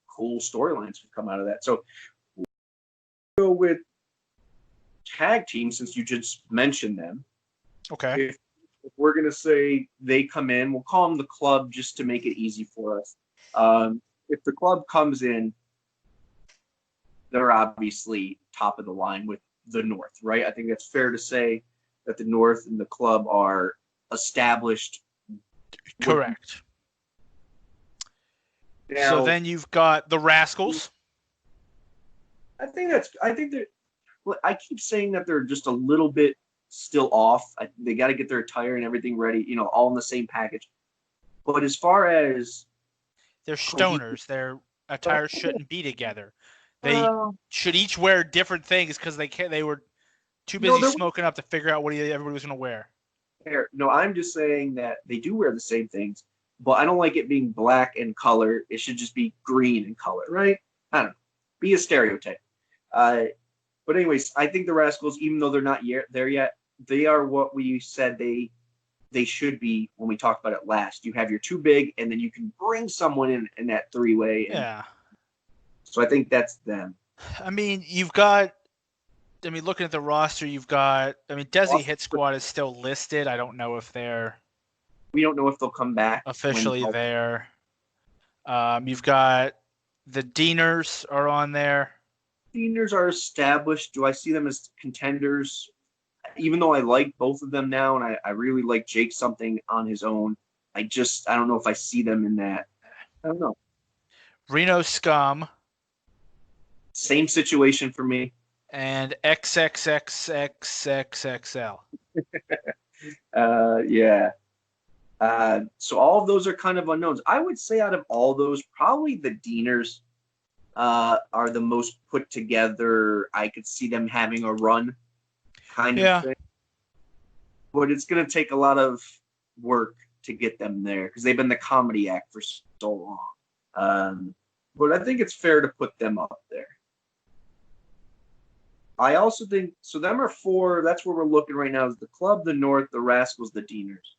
B: cool storylines would come out of that. So we'll go with tag team since you just mentioned them.
C: Okay.
B: If we're gonna say they come in, we'll call them the club just to make it easy for us. If the club comes in, they're obviously top of the line with the North, right? I think that's fair to say that the North and the club are established.
C: Correct.
B: Now,
C: So then you've got the Rascals.
B: I think that I keep saying that they're just a little bit still off. They got to get their attire and everything ready, all in the same package. But as far as
C: they're stoners, their attire shouldn't be together. They should each wear different things because they were too busy smoking up to figure out what everybody was going to wear.
B: No, I'm just saying that they do wear the same things, but I don't like it being black in color. It should just be green in color, right? I don't know. Be a stereotype. But anyways, I think the Rascals, even though they're not there yet, they are what we said they should be when we talked about it last. You have your two big, and then you can bring someone in that three-way.
C: Yeah.
B: So I think that's them.
C: I mean, looking at the roster, Desi Hit Squad is still listed. I don't know if
B: we don't know if they'll come back
C: officially there. You've got the Deaners are on there.
B: Deaners are established. Do I see them as contenders? Even though I like both of them now, and I really like Jake something on his own, I don't know if I see them in that. I don't know.
C: Reno Scum.
B: Same situation for me.
C: And XXXXXXL.
B: Yeah. So all of those are kind of unknowns. I would say out of all those, probably the Deaners are the most put together. I could see them having a run kind of thing. But it's going to take a lot of work to get them there because they've been the comedy act for so long. But I think it's fair to put them up there. I also think, so them are four, that's where we're looking right now, is the Club, the North, the Rascals, the Deaners.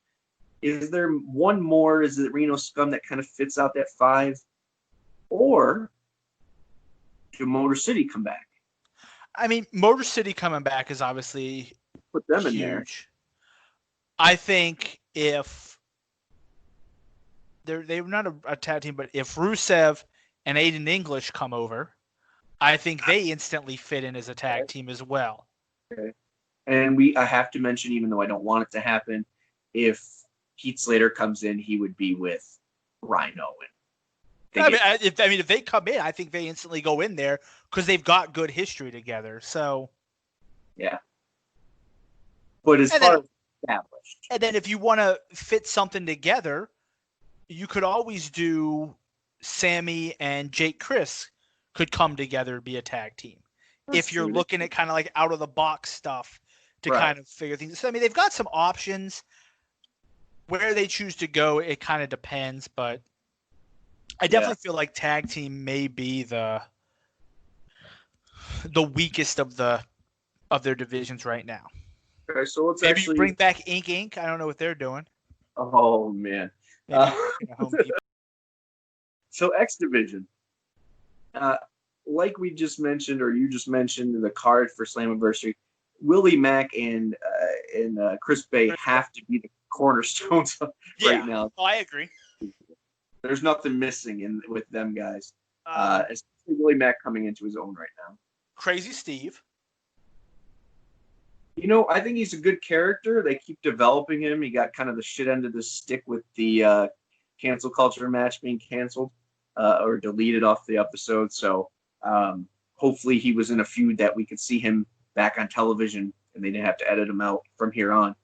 B: Is there one more? Is it Reno Scum that kind of fits out that five? Or do Motor City come back?
C: I mean, Motor City coming back is obviously
B: put them
C: huge.
B: In there.
C: I think if they're not a tag team, but if Rusev and Aiden English come over, I think they instantly fit in as a tag team as well.
B: Okay. And I have to mention, even though I don't want it to happen, if Heath Slater comes in, he would be with Rhino.
C: If they come in, I think they instantly go in there because they've got good history together. So,
B: yeah. But as far as established,
C: and then if you want to fit something together, you could always do Sammy and Jake Chris could come together and be a tag team. If you're looking at kind of like out of the box stuff to kind of figure things. So, I mean, they've got some options. Where they choose to go, it kind of depends, but I definitely feel like tag team may be the weakest of their divisions right now.
B: Okay, so let's
C: maybe bring back Inc. I don't know what they're doing.
B: Oh man. So X Division. Like we just mentioned, or you just mentioned in the card for Slammiversary, Willie Mack and Chris Bay have to be the cornerstones right now.
C: Oh, I agree.
B: There's nothing missing with them guys. Especially Willie Mack coming into his own right now.
C: Crazy Steve.
B: I think he's a good character. They keep developing him. He got kind of the shit end of the stick with the cancel culture match being canceled or deleted off the episode. So hopefully he was in a feud that we could see him back on television and they didn't have to edit him out from here on.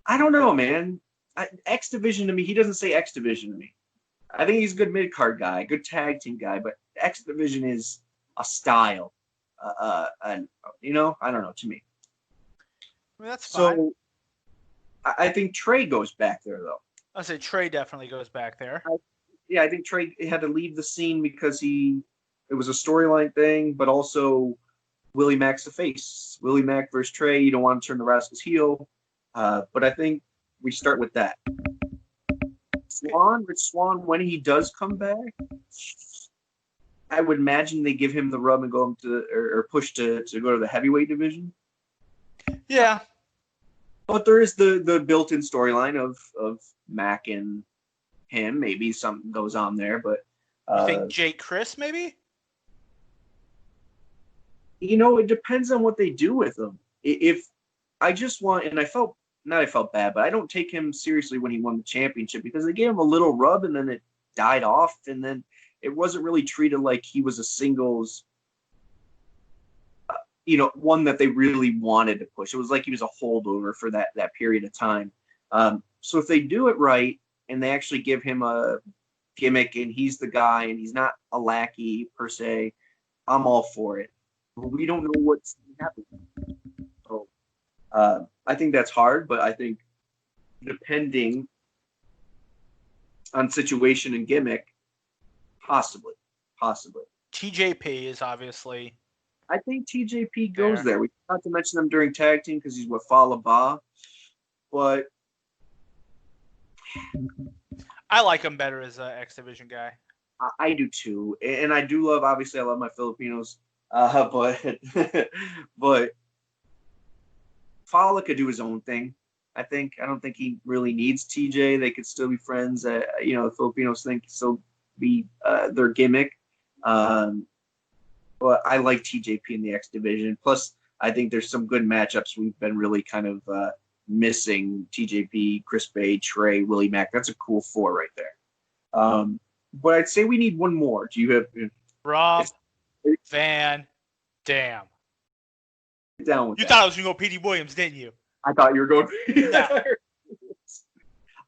B: I don't know, man. X Division to me, he doesn't say X Division to me. I think he's a good mid-card guy, good tag team guy, but X Division is a style. And I don't know, to me.
C: Well, that's fine.
B: So I think Trey goes back there, though.
C: I'll say Trey definitely goes back there.
B: I think Trey had to leave the scene because it was a storyline thing, but also Willie Mack's the face. Willie Mack versus Trey, you don't want to turn the Rascals heel. But I think we start with that. Rich Swann, when he does come back, I would imagine they give him the rub and go or push to go to the heavyweight division.
C: Yeah.
B: But there is the built-in storyline of Mac and him. Maybe something goes on there, but
C: you think Jake Chris maybe?
B: It depends on what they do with him. If I just want, and I felt bad, but I don't take him seriously when he won the championship because they gave him a little rub and then it died off, and then it wasn't really treated like he was a singles one that they really wanted to push. It was like he was a holdover for that period of time. So if they do it right and they actually give him a gimmick and he's the guy and he's not a lackey per se, I'm all for it. But we don't know what's happening. So I think that's hard, but I think depending on situation and gimmick, possibly.
C: TJP is obviously.
B: I think TJP goes there. We not to mention them during tag team because he's with Fallah Bahh, but
C: I like him better as an X Division guy.
B: I do too, and I do love. Obviously, I love my Filipinos, but Fallah could do his own thing. I don't think he really needs TJ. They could still be friends. The Filipinos think still be their gimmick. But I like TJP in the X Division. Plus, I think there's some good matchups we've been really kind of missing. TJP, Chris Bay, Trey, Willie Mack. That's a cool 4 right there. But I'd say we need one more. Do you have
C: Rob Van Dam?
B: Down with
C: you
B: that.
C: thought I was going to go Petey Williams, didn't you?
B: I thought you were going.
C: No.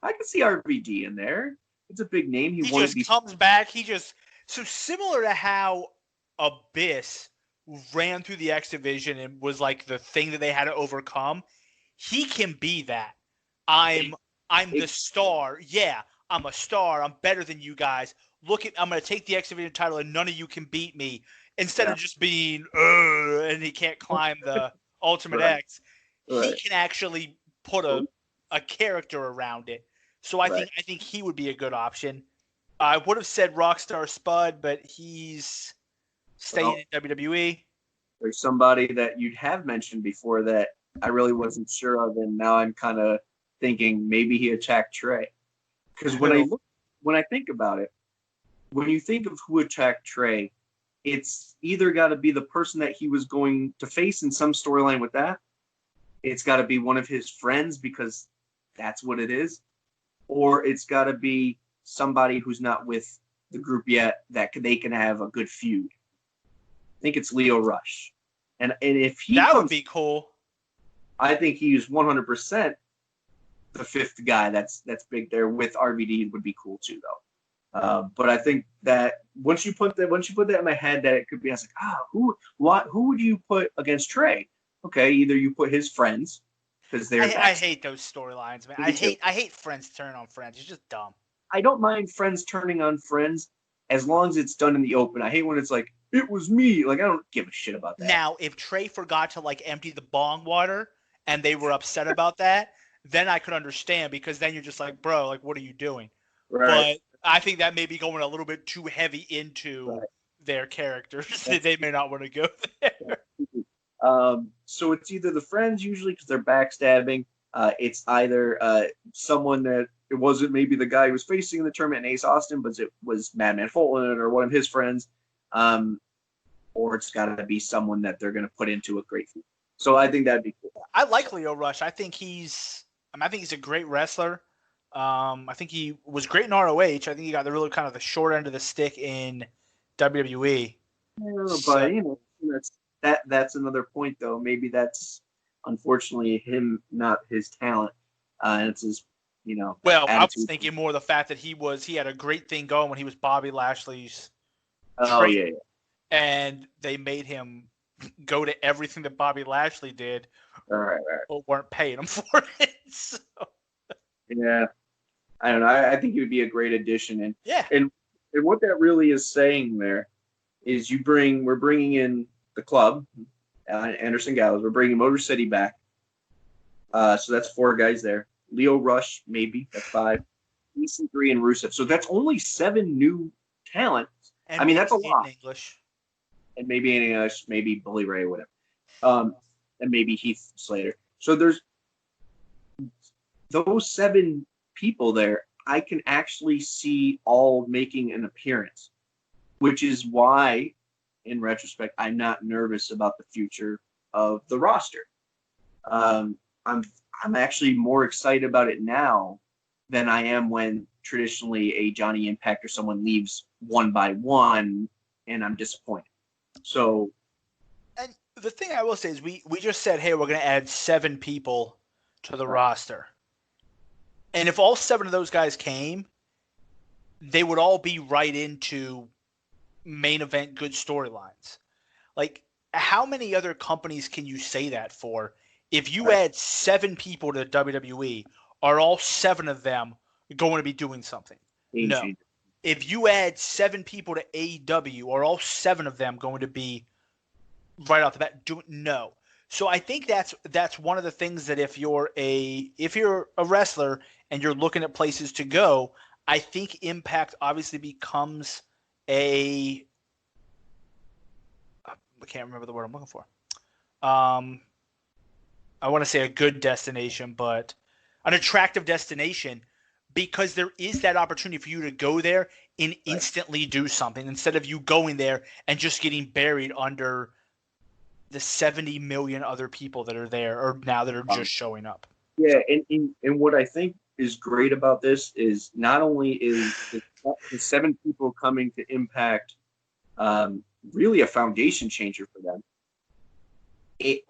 B: I can see RVD in there. It's a big name.
C: He just comes back. So similar to how Abyss ran through the X Division and was like the thing that they had to overcome. He can be that. I'm the star. Yeah, I'm a star. I'm better than you guys. I'm going to take the X Division title and none of you can beat me. Instead of just being, and he can't climb the Ultimate X, he can actually put a character around it. So I think he would be a good option. I would have said Rockstar Spud, but he's staying in WWE.
B: There's somebody that you'd have mentioned before that I really wasn't sure of, and now I'm kind of thinking maybe he attacked Trey. Because when I think about it, when you think of who attacked Trey, it's either got to be the person that he was going to face in some storyline with that. It's got to be one of his friends because that's what it is. Or it's got to be somebody who's not with the group yet that they can have a good feud. I think it's Lio Rush. And if he
C: would be cool.
B: I think he's 100% the 5th guy that's big there with RVD would be cool too though. But I think that once you put that in my head that it could be, I was like, who would you put against Trey? Okay, either you put his friends because they're.
C: I hate those storylines, man. I hate friends turning on friends. It's just dumb.
B: I don't mind friends turning on friends as long as it's done in the open. I hate when it's like it was me. Like I don't give a shit about that.
C: Now, if Trey forgot to empty the bong water and they were upset about that, then I could understand because then you're just like, bro, what are you doing?
B: Right.
C: But I think that may be going a little bit too heavy into their characters. They may not want to go there.
B: So it's either the friends usually because they're backstabbing. It's either someone that it wasn't maybe the guy who was facing the tournament in Ace Austin, but it was Madman Fulton or one of his friends. Or it's got to be someone that they're going to put into a great feud. So I think that'd be cool.
C: I like Lio Rush. I think he's a great wrestler. I think he was great in ROH. I think he got the short end of the stick in WWE.
B: But that's another point though. Maybe that's unfortunately him, not his talent. And it's his,
C: Well,
B: attitude.
C: I was thinking more the fact that he had a great thing going when he was Bobby Lashley's.
B: Oh yeah.
C: And they made him go to everything that Bobby Lashley did.
B: Right.
C: But weren't paying him for it. So.
B: Yeah. I don't know. I think he would be a great addition. And what that really is saying there is we're bringing in the club, Anderson Gallows. We're bringing Motor City back. So that's 4 guys there. Lio Rush, maybe. That's 5. EC3 and Rusev. So that's only 7 new talent.
C: And
B: I mean, that's a lot.
C: In English.
B: And maybe in English, maybe Bully Ray, whatever. And maybe Heath Slater. So there's those 7 people there. I can actually see all making an appearance, which is why, in retrospect, I'm not nervous about the future of the roster. I'm actually more excited about it now than I am when traditionally a Johnny Impact or someone leaves one by one and I'm disappointed. So
C: the thing I will say is we just said, hey, we're going to add 7 people to the roster. And if all 7 of those guys came, they would all be right into main event good storylines. Like, how many other companies can you say that for? If you add 7 people to the WWE, are all 7 of them going to be doing something? No. If you add 7 people to AEW, are all 7 of them going to be right off the bat doing? No. So I think that's one of the things that if you're a wrestler and you're looking at places to go, I think Impact obviously becomes I can't remember the word I'm looking for. I want to say a good destination, but an attractive destination, because there is that opportunity for you to go there and instantly do something instead of you going there and just getting buried under the 70 million other people that are there or now that are just showing up.
B: Yeah, and what I think is great about this is not only is the 7 people coming to Impact really a foundation changer for them. It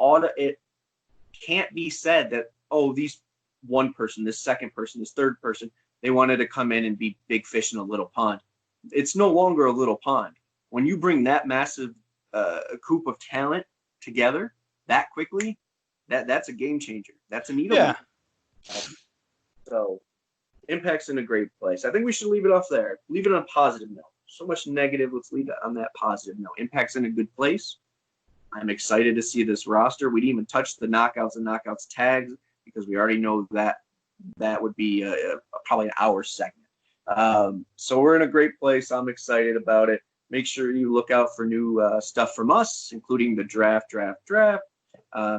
B: can't be said that, oh, these one person, this second person, this third person, they wanted to come in and be big fish in a little pond. It's no longer a little pond. When you bring that massive coop of talent together that quickly, that's a game changer. That's a needle.
C: Yeah.
B: So Impact's in a great place. I think we should leave it off there. Leave it on a positive note. So much negative. Let's leave it on that positive note. Impact's in a good place. I'm excited to see this roster. We didn't even touch the knockouts and knockouts tags because we already know that would be probably an hour segment. So we're in a great place. I'm excited about it. Make sure you look out for new stuff from us, including the draft.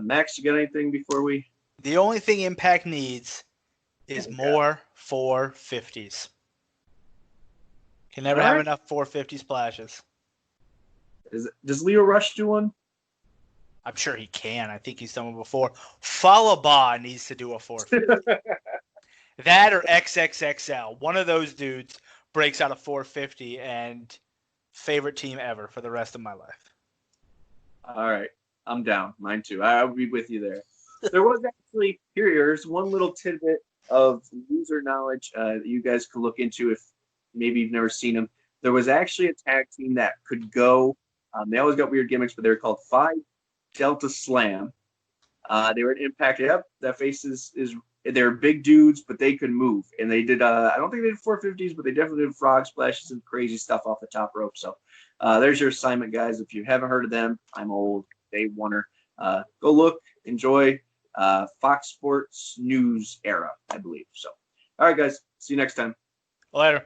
B: Max, you got anything before we?
C: The only thing Impact needs is more 450s. Can never have enough 450 splashes.
B: Does Leo Rush do one?
C: I'm sure he can. I think he's done one before. Falaba needs to do a 450. That or XXXL. One of those dudes breaks out a 450 and favorite team ever for the rest of my life.
B: All right. I'm down. Mine too. I'll be with you there. There was actually, here's one little tidbit of user knowledge that you guys could look into if maybe you've never seen them. There was actually a tag team that could go. They always got weird gimmicks, but they were called Phi Delta Slam. They were an Impact. Yep, that face is they're big dudes, but they could move. And they did, I don't think they did 450s, but they definitely did frog splashes and crazy stuff off the top rope. So there's your assignment, guys. If you haven't heard of them, I'm old. Day oneer. Go look, enjoy. Fox Sports News era, I believe. So, all right, guys. See you next time.
C: Later.